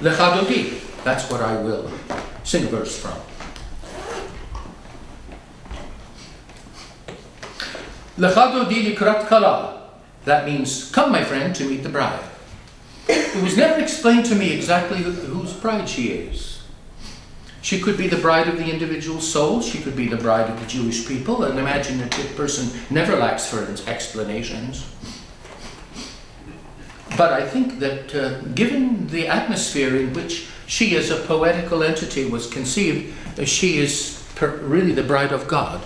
Lechadodi. That's what I will sing a verse from. Lechadodi likrat kala. That means, come, my friend, to meet the bride. It was never explained to me exactly whose bride she is. She could be the bride of the individual soul. She could be the bride of the Jewish people. An imaginative person never lacks for explanations. But I think that given the atmosphere in which she as a poetical entity was conceived, she is really the bride of God.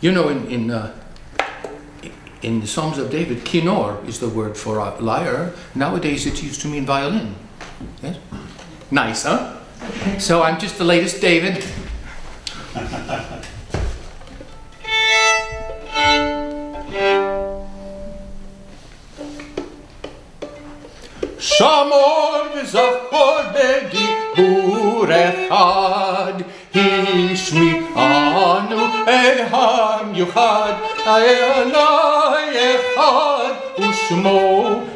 You know, in the Psalms of David, kinor is the word for lyre. Nowadays it's used to mean violin. Yes? Nice, huh? So I'm just the latest David. Shamor v'zachor b'dibur echad, hishmi'anu elham yuchad, Eloi echad, u'shmo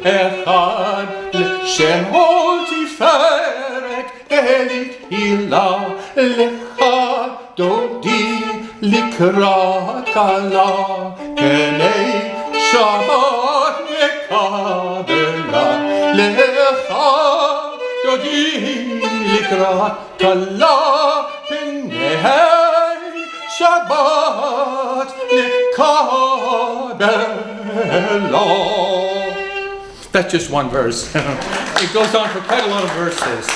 echad, l'shem hol tiferet, elit hilah, lechadodi likrat kala, kenei shamar nekah. Nikra Kala Pinehei Shabbat Nikabelo. That's just one verse. It goes on for quite a lot of verses.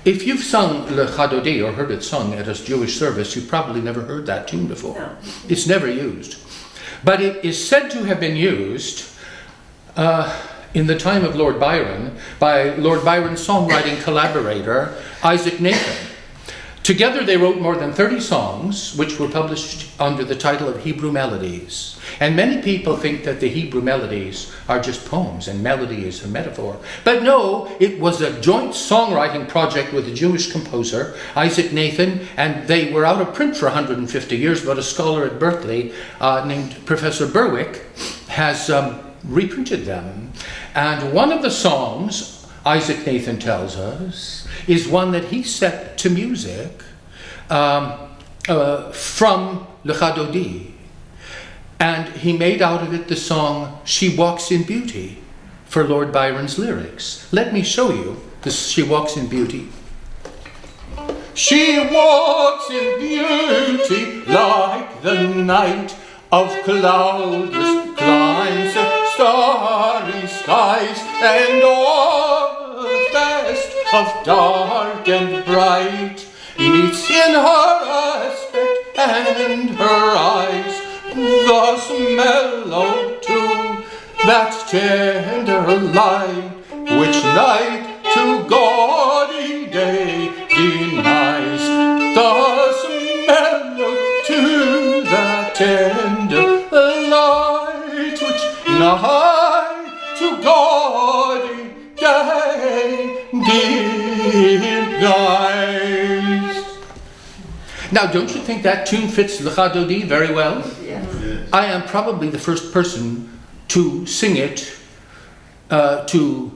If you've sung Le Chadodi or heard it sung at a Jewish service, you've probably never heard that tune before. No. It's never used. But it is said to have been used in the time of Lord Byron by Lord Byron's songwriting collaborator, Isaac Nathan. Together they wrote more than 30 songs, which were published under the title of Hebrew Melodies. And many people think that the Hebrew melodies are just poems and melody is a metaphor. But no, it was a joint songwriting project with a Jewish composer, Isaac Nathan, and they were out of print for 150 years, but a scholar at Berkeley named Professor Berwick has reprinted them. And one of the songs, Isaac Nathan tells us, is one that he set to music from Le Chadodi. And he made out of it the song She Walks in Beauty for Lord Byron's lyrics. Let me show you this She Walks in Beauty. She walks in beauty like the night of cloudless climes, starry skies, and all the best of dark and bright meets in her aspect and her eyes, thus mellow too, that tender light which night to gaudy day denies, thus mellow too, that tender light which night to gaudy day denies. Now, don't you think that tune fits Le Chadodi very well? Yes. I am probably the first person to sing it to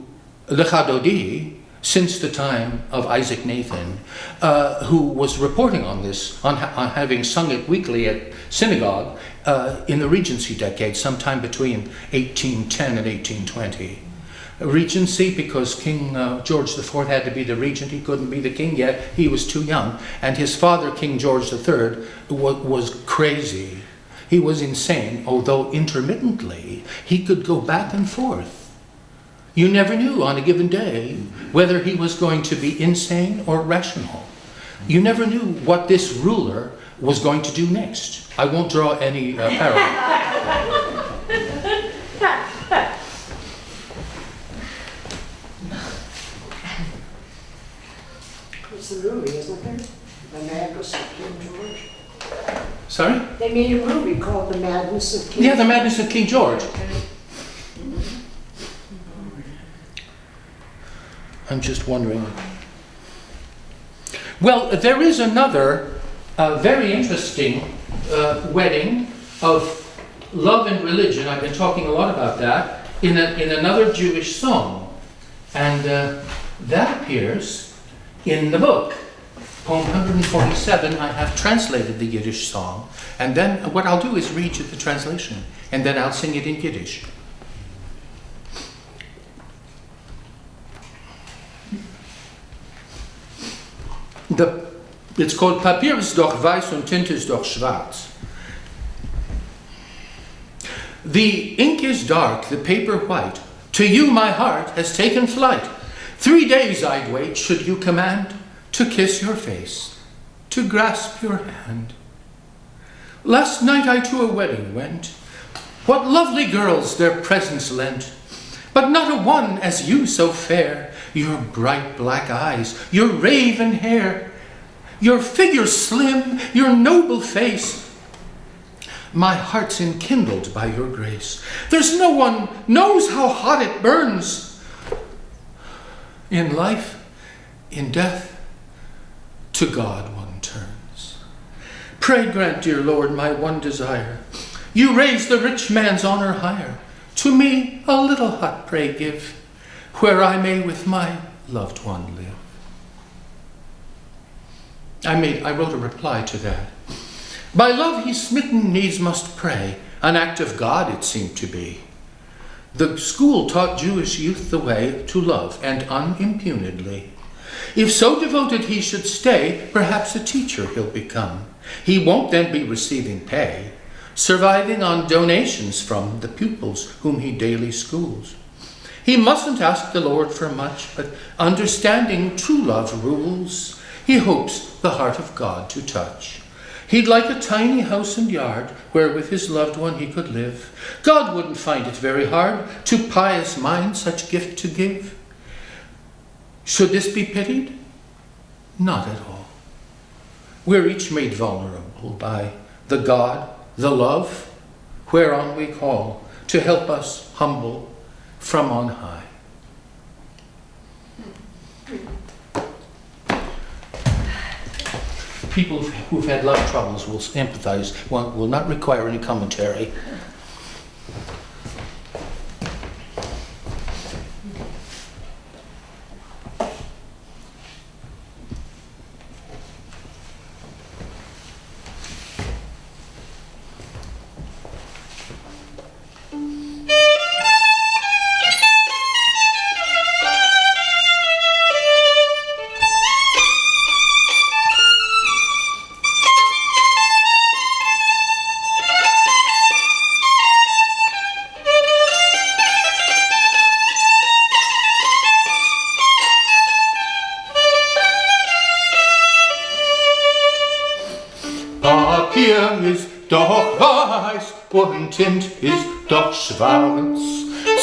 Le Chadodi since the time of Isaac Nathan, who was reporting on this, on having sung it weekly at synagogue in the Regency decade, sometime between 1810 and 1820. Regency because King George IV had to be the regent. He couldn't be the king yet. He was too young. And his father, King George III, was crazy. He was insane, although intermittently he could go back and forth. You never knew on a given day whether he was going to be insane or rational. You never knew what this ruler was going to do next. I won't draw any parallel. It's a movie, isn't there? The Madness of King George. Sorry? They made a movie called The Madness of King Yeah, The Madness of King George. I'm just wondering. Well, there is another very interesting wedding of love and religion. I've been talking a lot about that in another Jewish song. And that appears in the book. Poem 147, I have translated the Yiddish song. And then what I'll do is read you the translation. And then I'll sing it in Yiddish. It's called Papier ist doch weiß und Tinte ist doch schwarz. The ink is dark, the paper white. To you my heart has taken flight. 3 days I'd wait, should you command, to kiss your face, to grasp your hand. Last night I to a wedding went. What lovely girls their presence lent, but not a one as you so fair. Your bright black eyes, your raven hair, your figure slim, your noble face. My heart's enkindled by your grace. There's no one knows how hot it burns. In life, in death, to God one turns. Pray grant, dear Lord, my one desire. You raise the rich man's honor higher. To me a little hut pray give, where I may with my loved one live. I wrote a reply to that. By love he smitten needs must pray, an act of God it seemed to be. The school taught Jewish youth the way to love, and unimpugnedly. If so devoted he should stay, perhaps a teacher he'll become. He won't then be receiving pay, surviving on donations from the pupils whom he daily schools. He mustn't ask the Lord for much, but understanding true love rules, he hopes the heart of God to touch. He'd like a tiny house and yard where with his loved one he could live. God wouldn't find it very hard to pious minds such gift to give. Should this be pitied? Not at all. We're each made vulnerable by the God, the love, whereon we call to help us humble from on high. People who've had love troubles will empathize, will not require any commentary. Papier ist doch weiß und Tint ist doch schwarz.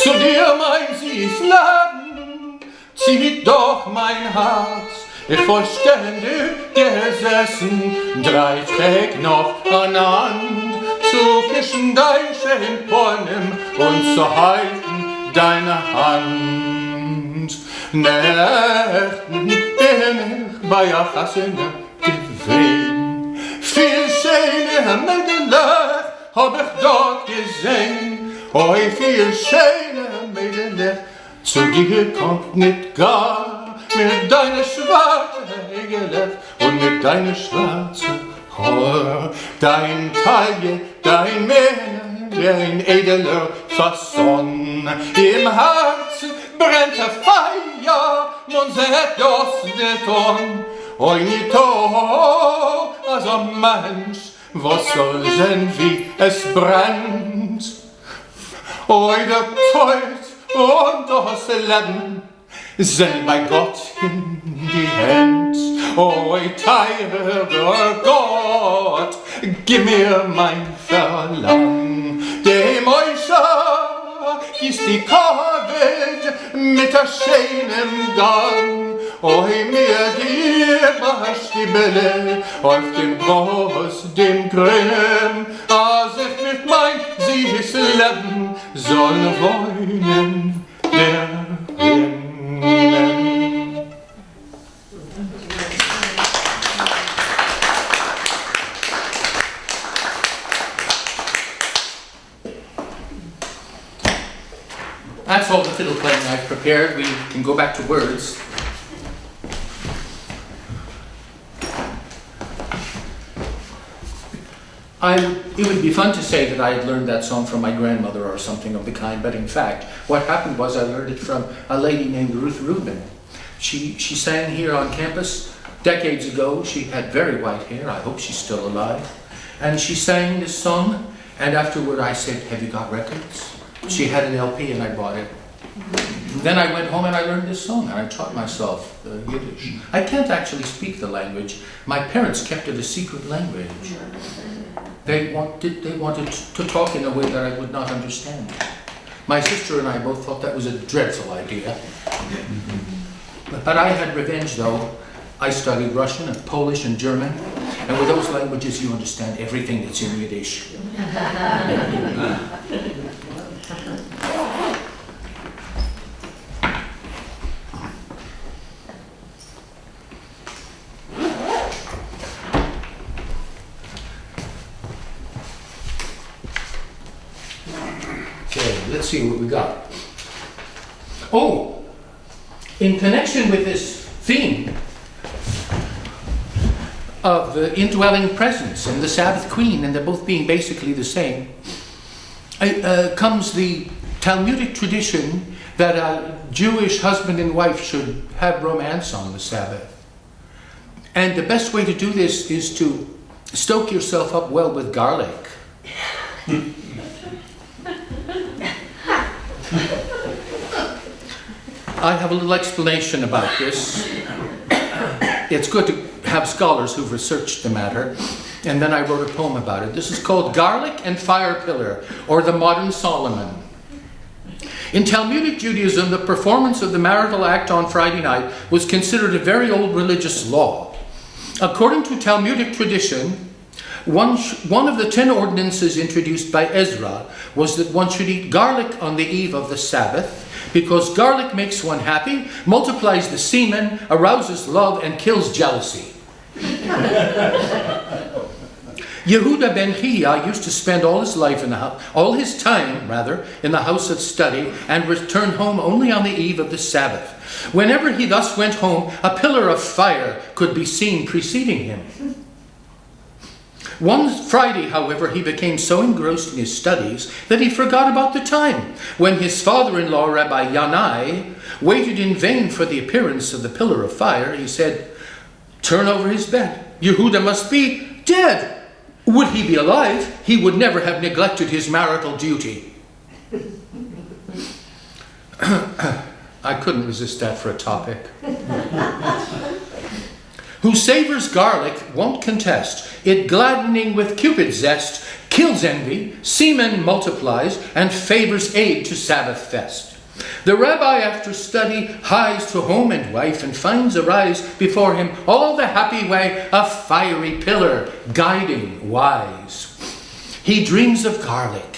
Zu dir, mein süß Leben, zieht doch mein Herz. Ich vollständig gesessen, 3 Tage noch anand, zu küssen dein Schönpornem und zu halten deine Hand. Nächten bin ich bei der Hassene gewesen. Viel schöne Mädels hab ich dort gesehen. Oi, viel schöne Mädels, zu dir kommt nicht gar. Mit deiner schwarzen Gelecht und mit deiner schwarzen Haar. Dein Taille, dein Mähne, dein edler Fasson. Im Herzen brennt der Feier, man sieht das nicht an. Oi, nicht so, also Mensch, was soll denn, wie es brennt? Oi, der Tod und das Leben sind bei Gott in die Hand. Oi, teurer Gott, gib mir mein Verlangen. Dem Äußer gießt die Covid mit der schönen Gang. Oi, mir gib die Bälle auf dem Brust, dem Grünen, als ich mit mein süßes Leben soll wollen, der Rinnen. That's all the fiddle playing I've prepared. We can go back to words. It would be fun to say that I had learned that song from my grandmother or something of the kind, but in fact, what happened was I learned it from a lady named Ruth Rubin. She sang here on campus decades ago. She had very white hair. I hope she's still alive. And she sang this song, and afterward I said, "Have you got records?" She had an LP and I bought it. Then I went home and I learned this song and I taught myself Yiddish. I can't actually speak the language. My parents kept it a secret language. They wanted to talk in a way that I would not understand. My sister and I both thought that was a dreadful idea. But I had revenge though. I studied Russian and Polish and German, and with those languages you understand everything that's in Yiddish. Okay, let's see what we got. Oh, in connection with this theme of the indwelling presence and the Sabbath Queen, and they're both being basically the same, comes the Talmudic tradition that a Jewish husband and wife should have romance on the Sabbath. And the best way to do this is to stoke yourself up well with garlic. I have a little explanation about this. It's good to have scholars who've researched the matter. And then I wrote a poem about it. This is called Garlic and Fire Pillar, or the Modern Solomon. In Talmudic Judaism, the performance of the marital act on Friday night was considered a very old religious law. According to Talmudic tradition, one of the 10 ordinances introduced by Ezra was that one should eat garlic on the eve of the Sabbath, because garlic makes one happy, multiplies the semen, arouses love, and kills jealousy. Yehuda ben Chiya used to spend all his time in the house of study, and return home only on the eve of the Sabbath. Whenever he thus went home, a pillar of fire could be seen preceding him. One Friday, however, he became so engrossed in his studies that he forgot about the time. When his father-in-law, Rabbi Yanai, waited in vain for the appearance of the pillar of fire, he said, "Turn over his bed. Yehuda must be dead. Would he be alive, he would never have neglected his marital duty." I couldn't resist that for a topic. Who savors garlic won't contest, it gladdening with Cupid's zest, kills envy, semen multiplies, and favors aid to Sabbath fest. The rabbi after study hies to home and wife, and finds arise before him all the happy way a fiery pillar guiding wise. He dreams of garlic,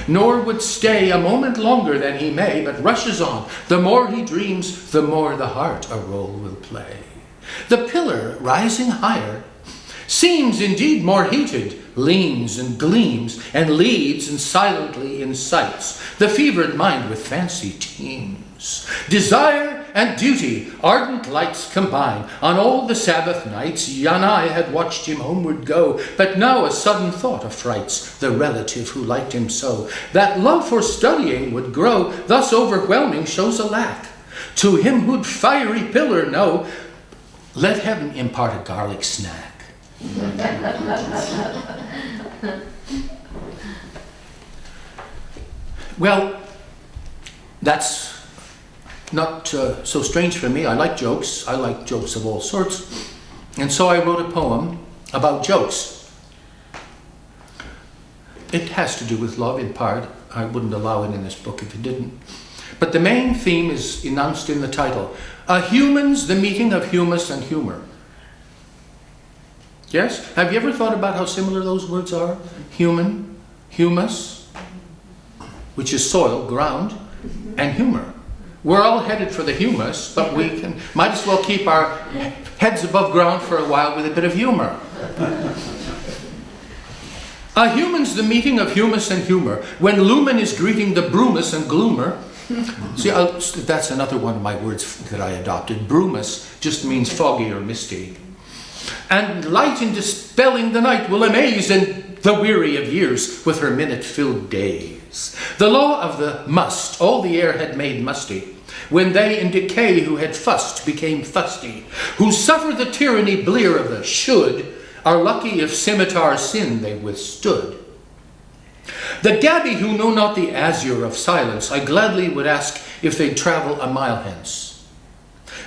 nor would stay a moment longer than he may, but rushes on. The more he dreams, the more the heart a role will play. The pillar, rising higher, seems indeed more heated, leans and gleams, and leads and silently incites the fevered mind with fancy teams. Desire and duty, ardent lights combine. On all the Sabbath nights, Yanai had watched him homeward go, but now a sudden thought affrights the relative who liked him so. That love for studying would grow, thus overwhelming shows a lack. To him who'd fiery pillar know, let heaven impart a garlic snack. Well, that's not so strange for me. I like jokes. I like jokes of all sorts. And so I wrote a poem about jokes. It has to do with love in part. I wouldn't allow it in this book if it didn't. But the main theme is announced in the title. A human's the meeting of humus and humor. Yes? Have you ever thought about how similar those words are? Human, humus, which is soil, ground, and humor. We're all headed for the humus, but we might as well keep our heads above ground for a while with a bit of humor. A human's the meeting of humus and humor, when lumen is greeting the brumus and gloomer. See, that's another one of my words that I adopted. Brumus just means foggy or misty. And light in dispelling the night will amaze and the weary of years with her minute-filled days. The law of the must, all the air had made musty, when they in decay who had fussed became fusty, who suffer the tyranny blear of the should, are lucky if scimitar sin they withstood. The gabby who know not the azure of silence, I gladly would ask if they'd travel a mile hence.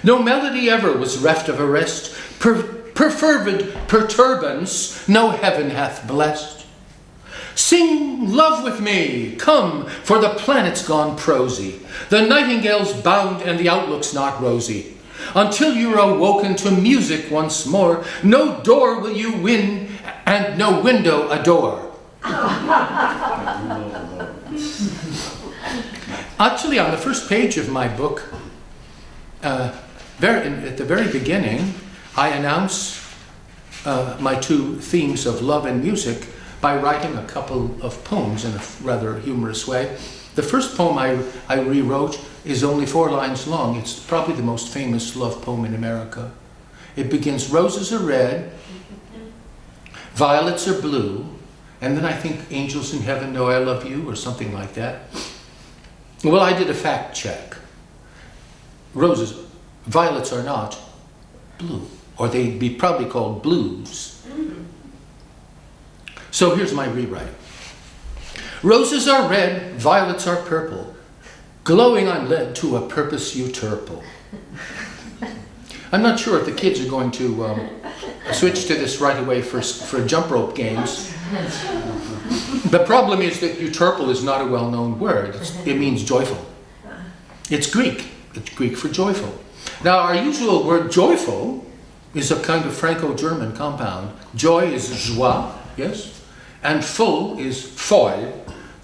No melody ever was reft of a rest, perfervid perturbance no heaven hath blessed. Sing love with me, come, for the planet's gone prosy, the nightingale's bound and the outlook's not rosy. Until you're awoken to music once more, no door will you win and no window adore. Actually, on the first page of my book, at the very beginning, I announce my two themes of love and music by writing a couple of poems in a rather humorous way. The first poem I rewrote is only 4 lines long. It's probably the most famous love poem in America. It begins, roses are red, violets are blue, and then I think angels in heaven know I love you, or something like that. Well, I did a fact check. Violets are not blue, or they'd be probably called blues. So here's my rewrite. Roses are red, violets are purple. Glowing I'm led to a purpose uturple. I'm not sure if the kids are going to switch to this right away for jump rope games. The problem is that uturple is not a well-known word. It means joyful. It's Greek. It's Greek for joyful. Now, our usual word joyful is a kind of Franco-German compound. Joy is joie, yes? And full is Freude.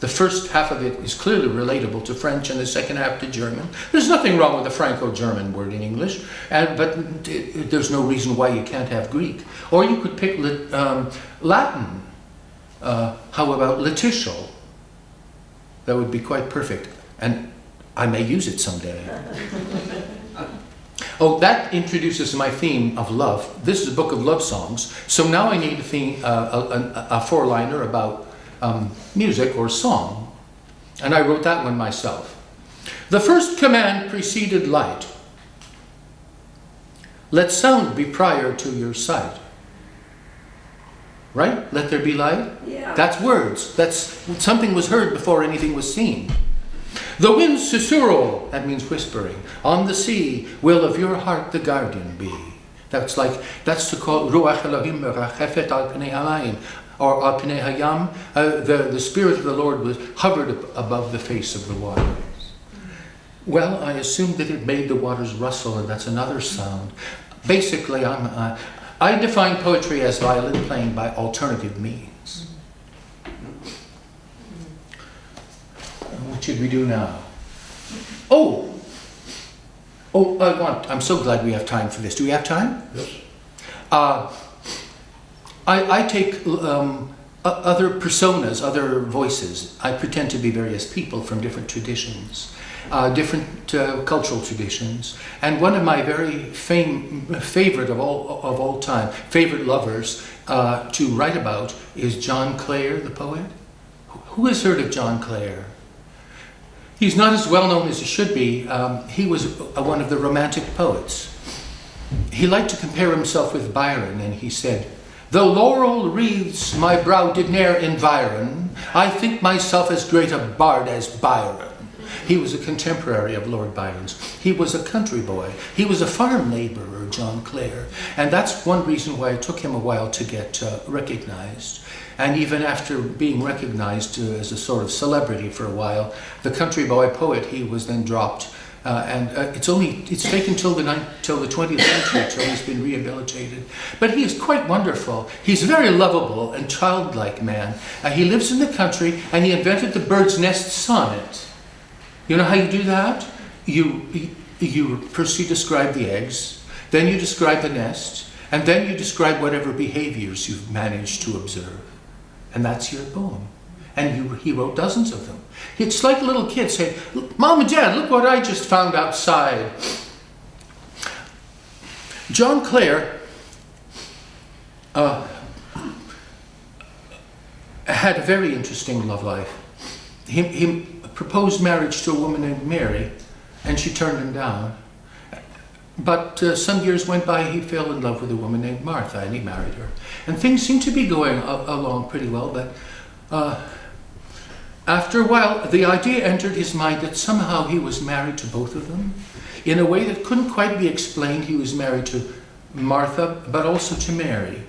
The first half of it is clearly relatable to French and the second half to German. There's nothing wrong with the Franco-German word in English, but there's no reason why you can't have Greek. Or you could pick Latin. How about letitial? That would be quite perfect. And I may use it someday. Oh, that introduces my theme of love. This is a book of love songs. So now I need a four-liner about music or song. And I wrote that one myself. The first command preceded light. Let sound be prior to your sight. Right? Let there be light? Yeah. That's words. That's something was heard before anything was seen. The wind susurro, that means whispering. On the sea will of your heart the guardian be. That's to call Ruach Elohim Merachefet al Pnei Hamayim, or al Pnei Hayam. The Spirit of the Lord was hovered above the face of the waters. Well, I assumed that it made the waters rustle, and that's another sound. Basically, I define poetry as violin playing by alternative means. What should we do now? I'm so glad we have time for this. Do we have time? Yes. I take other personas, other voices. I pretend to be various people from different traditions, different cultural traditions. And one of my very favorite of all time, favorite lovers to write about is John Clare, the poet. Who has heard of John Clare? He's not as well known as he should be. He was one of the Romantic poets. He liked to compare himself with Byron, and he said, "Though laurel wreaths my brow did ne'er environ, I think myself as great a bard as Byron." He was a contemporary of Lord Byron's. He was a country boy. He was a farm laborer, John Clare. And that's one reason why it took him a while to get recognized. And even after being recognized as a sort of celebrity for a while, the country boy poet, he was then dropped. It's taken till the 20th century till he's been rehabilitated. But he is quite wonderful. He's a very lovable and childlike man. He lives in the country, and he invented the bird's nest sonnet. You know how you do that? You first you describe the eggs, then you describe the nest, and then you describe whatever behaviors you've managed to observe. And that's your poem. And he wrote dozens of them. It's like a little kid saying, "Mom and Dad, look what I just found outside." John Clare had a very interesting love life. He proposed marriage to a woman named Mary, and she turned him down. But some years went by, he fell in love with a woman named Martha, and he married her. And things seemed to be going along pretty well, but after a while, the idea entered his mind that somehow he was married to both of them. In a way that couldn't quite be explained, he was married to Martha, but also to Mary.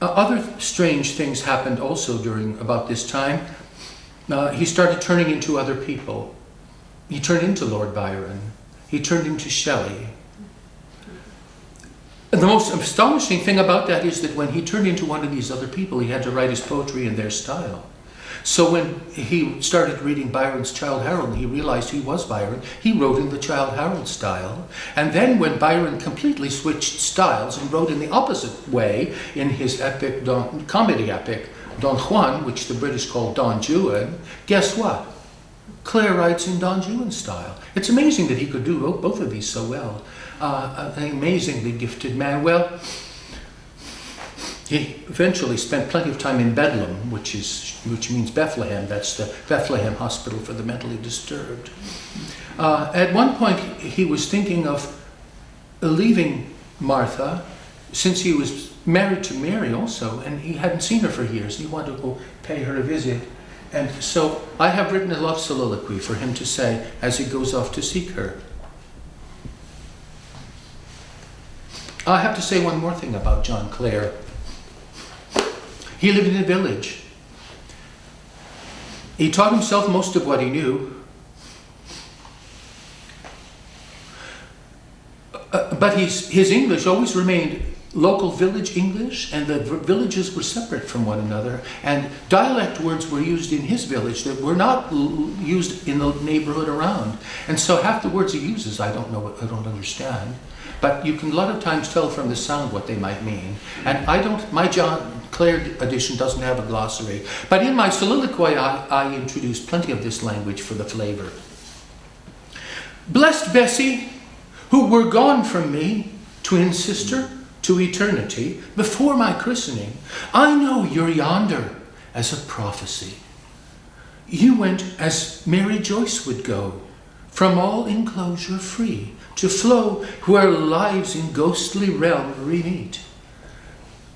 Other strange things happened also about this time. He started turning into other people. He turned into Lord Byron. He turned into Shelley. And the most astonishing thing about that is that when he turned into one of these other people, he had to write his poetry in their style. So when he started reading Byron's Childe Harold, he realized he was Byron. He wrote in the Childe Harold style. And then when Byron completely switched styles and wrote in the opposite way in his comedy epic, Don Juan, which the British call Don Juan, guess what? Clare writes in Don Juan style. It's amazing that he could do both of these so well. An amazingly gifted man. Well, He eventually spent plenty of time in Bedlam, which means Bethlehem. That's the Bethlehem Hospital for the Mentally Disturbed. At one point, he was thinking of leaving Martha, since he was married to Mary also, and he hadn't seen her for years. He wanted to go pay her a visit. And so I have written a love soliloquy for him to say as he goes off to seek her. I have to say one more thing about John Clare. He lived in a village. He taught himself most of what he knew. But his English always remained local village English, and the villages were separate from one another. And dialect words were used in his village that were not used in the neighborhood around. And so half the words he uses, I don't understand. But you can a lot of times tell from the sound what they might mean. And my John Clare edition doesn't have a glossary. But in my soliloquy, I introduced plenty of this language for the flavor. Blessed Bessie, who were gone from me, twin sister, to eternity, before my christening, I know you're yonder as a prophecy. You went as Mary Joyce would go, from all enclosure free, to flow where lives in ghostly realm re-meet.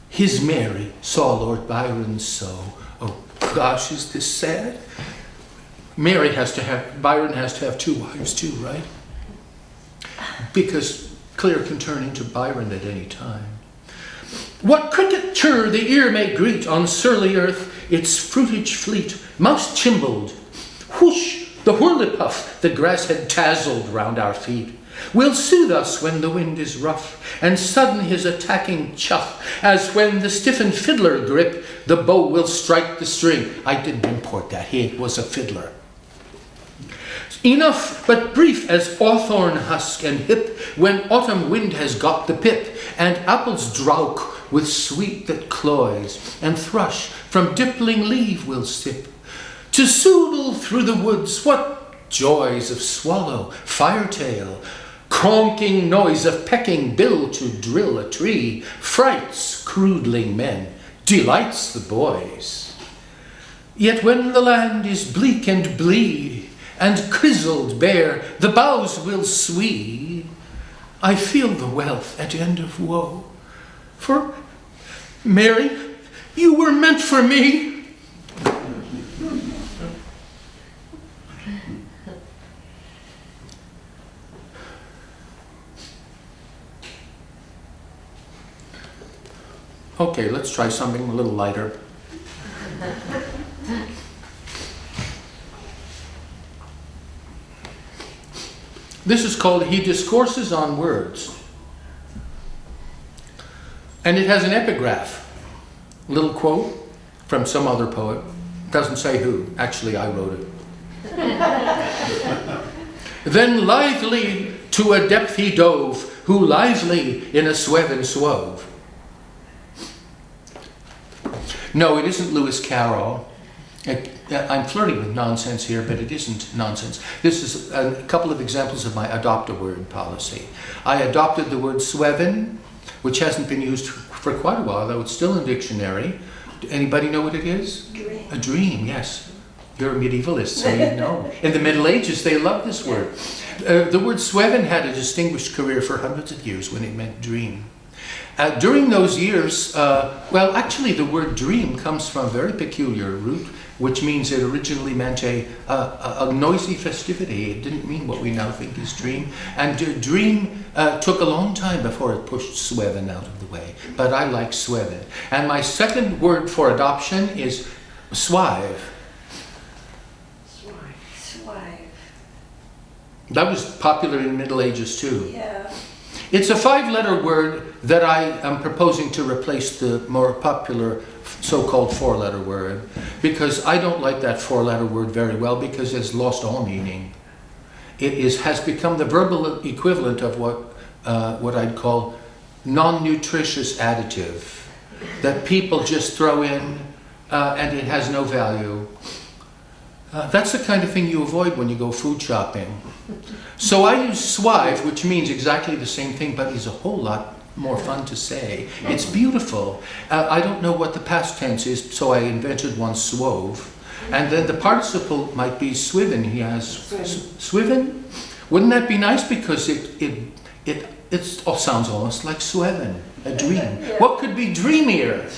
His Mary saw Lord Byron so. Oh gosh, is this sad? Byron has to have two wives too, right? Because Clare can turn into Byron at any time. What cricket chirr the ear may greet on surly earth, its fruitage fleet, mouse chimbled. Whoosh, the whirlipuff the grass had tazzled round our feet, will soothe us when the wind is rough, and sudden his attacking chuff, as when the stiffened fiddler grip, the bow will strike the string. I didn't import that, he was a fiddler. Enough but brief as hawthorn husk and hip, when autumn wind has got the pip, and apples drouk with sweet that cloys, and thrush from dippling leaf will sip. To soodle through the woods, what joys of swallow, firetail, cronking noise of pecking bill to drill a tree, frights crudling men, delights the boys. Yet when the land is bleak and bleed, and crizzled bare, the boughs will swee, I feel the wealth at end of woe. For, Mary, you were meant for me. Okay, let's try something a little lighter. This is called He Discourses on Words. And it has an epigraph, a little quote from some other poet. Doesn't say who. Actually, I wrote it. Then lithely to a depth he dove, who lively in a sweven swove. No, it isn't Lewis Carroll. I'm flirting with nonsense here, but it isn't nonsense. This is a couple of examples of my adopt-a-word policy. I adopted the word sweven, which hasn't been used for quite a while, though it's still in dictionary. Anybody know what it is? Dream. A dream, yes. You're a medievalist, so you know. In the Middle Ages, they loved this word. The word sweven had a distinguished career for hundreds of years when it meant dream. During those years, actually the word dream comes from a very peculiar root, which means it originally meant a noisy festivity. It didn't mean what we now think is dream. And dream took a long time before it pushed sweven out of the way. But I like sweven. And my second word for adoption is swive. Swive. That was popular in the Middle Ages too. Yeah. It's a 5-letter word that I am proposing to replace the more popular so-called 4-letter word, because I don't like that 4-letter word very well because it's lost all meaning. It has become the verbal equivalent of what I'd call non-nutritious additive that people just throw in and it has no value. That's the kind of thing you avoid when you go food shopping. So I use swive, which means exactly the same thing, but is a whole lot more fun to say. It's beautiful. I don't know what the past tense is, so I invented one, swove. And then the participle might be swiven. He has swiven. Wouldn't that be nice? Because it sounds almost like swiven, a dream. What could be dreamier?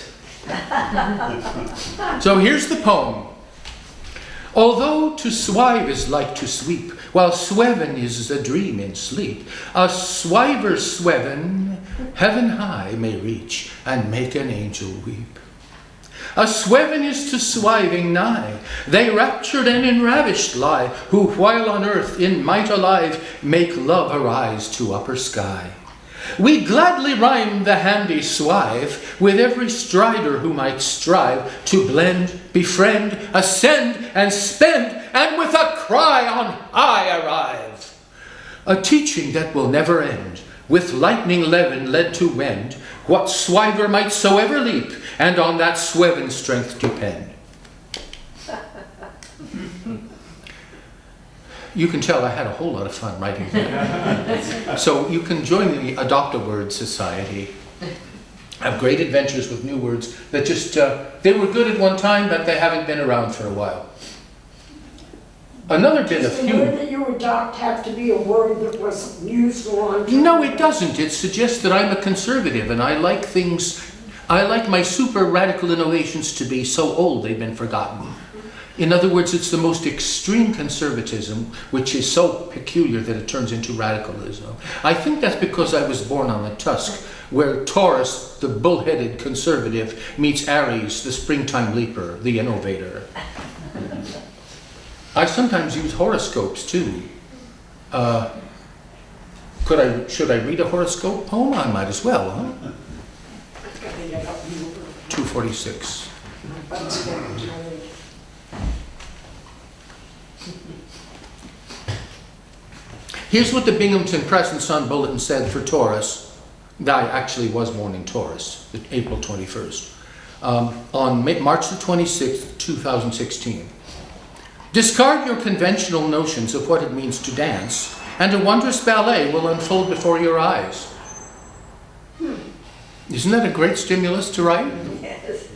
So here's the poem. Although to swive is like to sweep, while sweven is a dream in sleep, a swiver sweven heaven high may reach and make an angel weep. A sweven is to swiving nigh, they raptured and enravished lie, who while on earth in might alive make love arise to upper sky. We gladly rhyme the handy swive with every strider who might strive to blend, befriend, ascend, and spend, and with a cry on high arrive. A teaching that will never end, with lightning leaven led to wend, what swiver might soever leap, and on that sweven strength depend. You can tell I had a whole lot of fun writing that. So you can join the Adopt-A-Word Society. Have great adventures with new words that just, they were good at one time, but they haven't been around for a while. Another bit of Does the humor. word that you adopt have to be a word that was used a long time No, ago? it doesn't. It suggests that I'm a conservative and I like things, I like my super radical innovations to be so old they've been forgotten. In other words, it's the most extreme conservatism, which is so peculiar that it turns into radicalism. I think that's because I was born on the Tusk, where Taurus, the bull-headed conservative, meets Aries, the springtime leaper, the innovator. I sometimes use horoscopes too. Should I read a horoscope poem? I might as well, huh? 246. Here's what the Binghamton Press and Sun Bulletin said for Taurus. I actually was born in Taurus, April 21st. On March the 26th, 2016. Discard your conventional notions of what it means to dance, and a wondrous ballet will unfold before your eyes. Isn't that a great stimulus to write? Yes.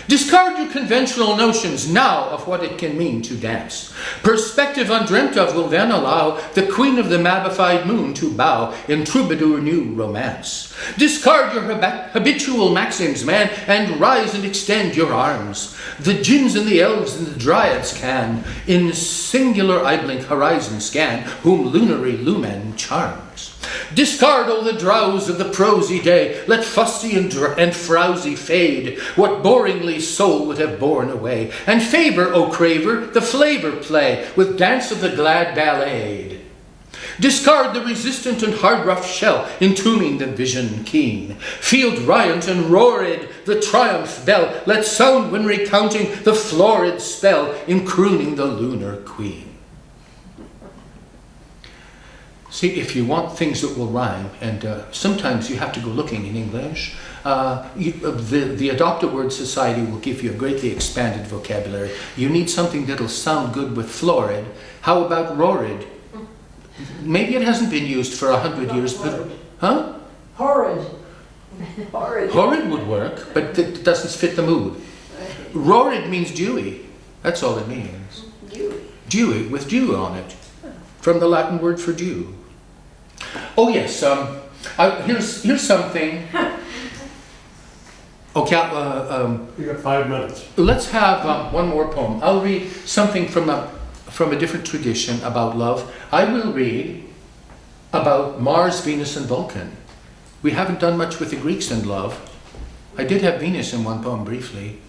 Discard your conventional notions now of what it can mean to dance. Perspective undreamt of will then allow the queen of the mabbified moon to bow in troubadour new romance. Discard your habitual maxims, man, and rise and extend your arms. The jinns and the elves and the dryads can, in singular eye-blink horizon scan, whom lunary lumen charms. Discard all the drowse of the prosy day, let fusty and frowsy fade what boringly soul would have borne away, and favor, O craver, the flavor play with dance of the glad ballet. Discard the resistant and hard-rough shell, entombing the vision keen. Field riant and roared the triumph bell, let sound when recounting the florid spell in crooning the lunar queen. See, if you want things that will rhyme, and sometimes you have to go looking in English, the Adopt-A-Word Society will give you a greatly expanded vocabulary. You need something that'll sound good with florid. How about roared? Maybe it hasn't been used for 100 years, but... Huh? Horrid. Horrid. Horrid would work, but it doesn't fit the mood. Roared means dewy. That's all it means. Dewy. Dewy, with dew on it. From the Latin word for dew. Oh yes, here's something. Okay, You got 5 minutes. let's have one more poem. I'll read something from a different tradition about love. I will read about Mars, Venus, and Vulcan. We haven't done much with the Greeks and love. I did have Venus in one poem briefly.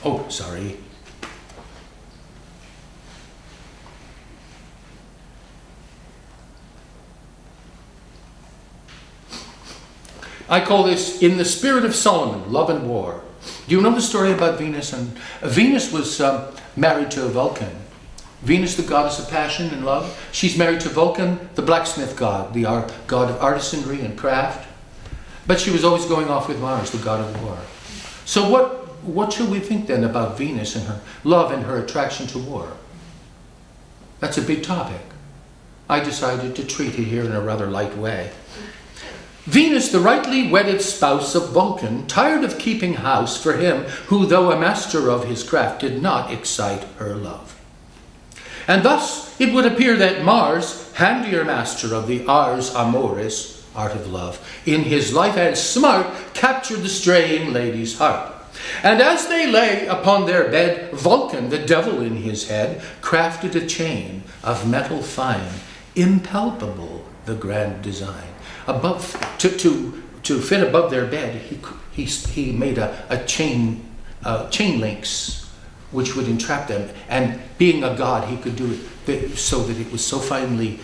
Oh, sorry. I call this In the Spirit of Solomon, Love and War. Do you know the story about Venus? And Venus was married to Vulcan. Venus, the goddess of passion and love. She's married to Vulcan, the blacksmith god, the god of artisanry and craft. But she was always going off with Mars, the god of war. So what should we think then about Venus and her love and her attraction to war? That's a big topic. I decided to treat it here in a rather light way. Venus, the rightly wedded spouse of Vulcan, tired of keeping house for him who, though a master of his craft, did not excite her love. And thus it would appear that Mars, handier master of the ars amoris, art of love, in his life as smart, captured the straying lady's heart. And as they lay upon their bed, Vulcan, the devil in his head, crafted a chain of metal fine, impalpable the grand design. Above, to fit above their bed, he made a chain links, which would entrap them. And being a god, he could do it so that it was so finely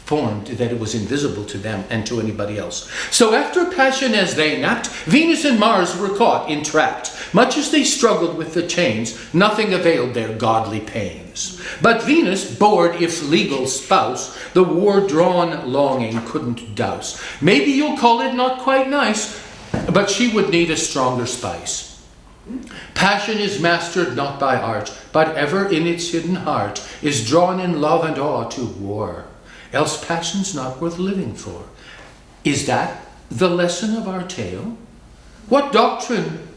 formed that it was invisible to them and to anybody else. So after passion as they napped, Venus and Mars were caught, entrapped. Much as they struggled with the chains, nothing availed their godly pains. But Venus, bored if legal spouse, the war-drawn longing couldn't douse. Maybe you'll call it not quite nice, but she would need a stronger spice. Passion is mastered not by art, but ever in its hidden heart is drawn in love and awe to war. Else passion's not worth living for. Is that the lesson of our tale? What doctrine,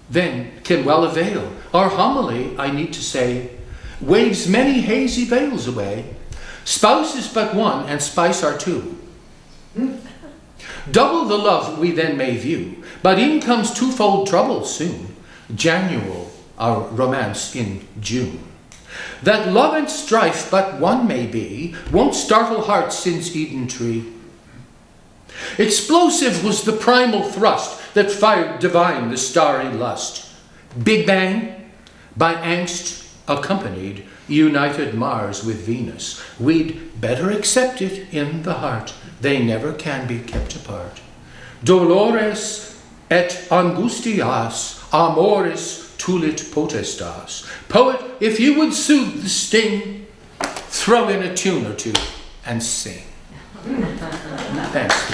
then, can well avail? Our homily, I need to say, waves many hazy veils away. Spouse is but one, and spice are two. Double the love we then may view, but in comes twofold trouble soon. Janual, our romance in June. That love and strife but one may be, won't startle hearts since Eden tree. Explosive was the primal thrust that fired divine the starry lust. Big bang, by angst accompanied, united Mars with Venus. We'd better accept it in the heart. They never can be kept apart. Dolores et angustias, amoris tulit potestas. Poet, if you would soothe the sting, throw in a tune or two and sing. Thanks.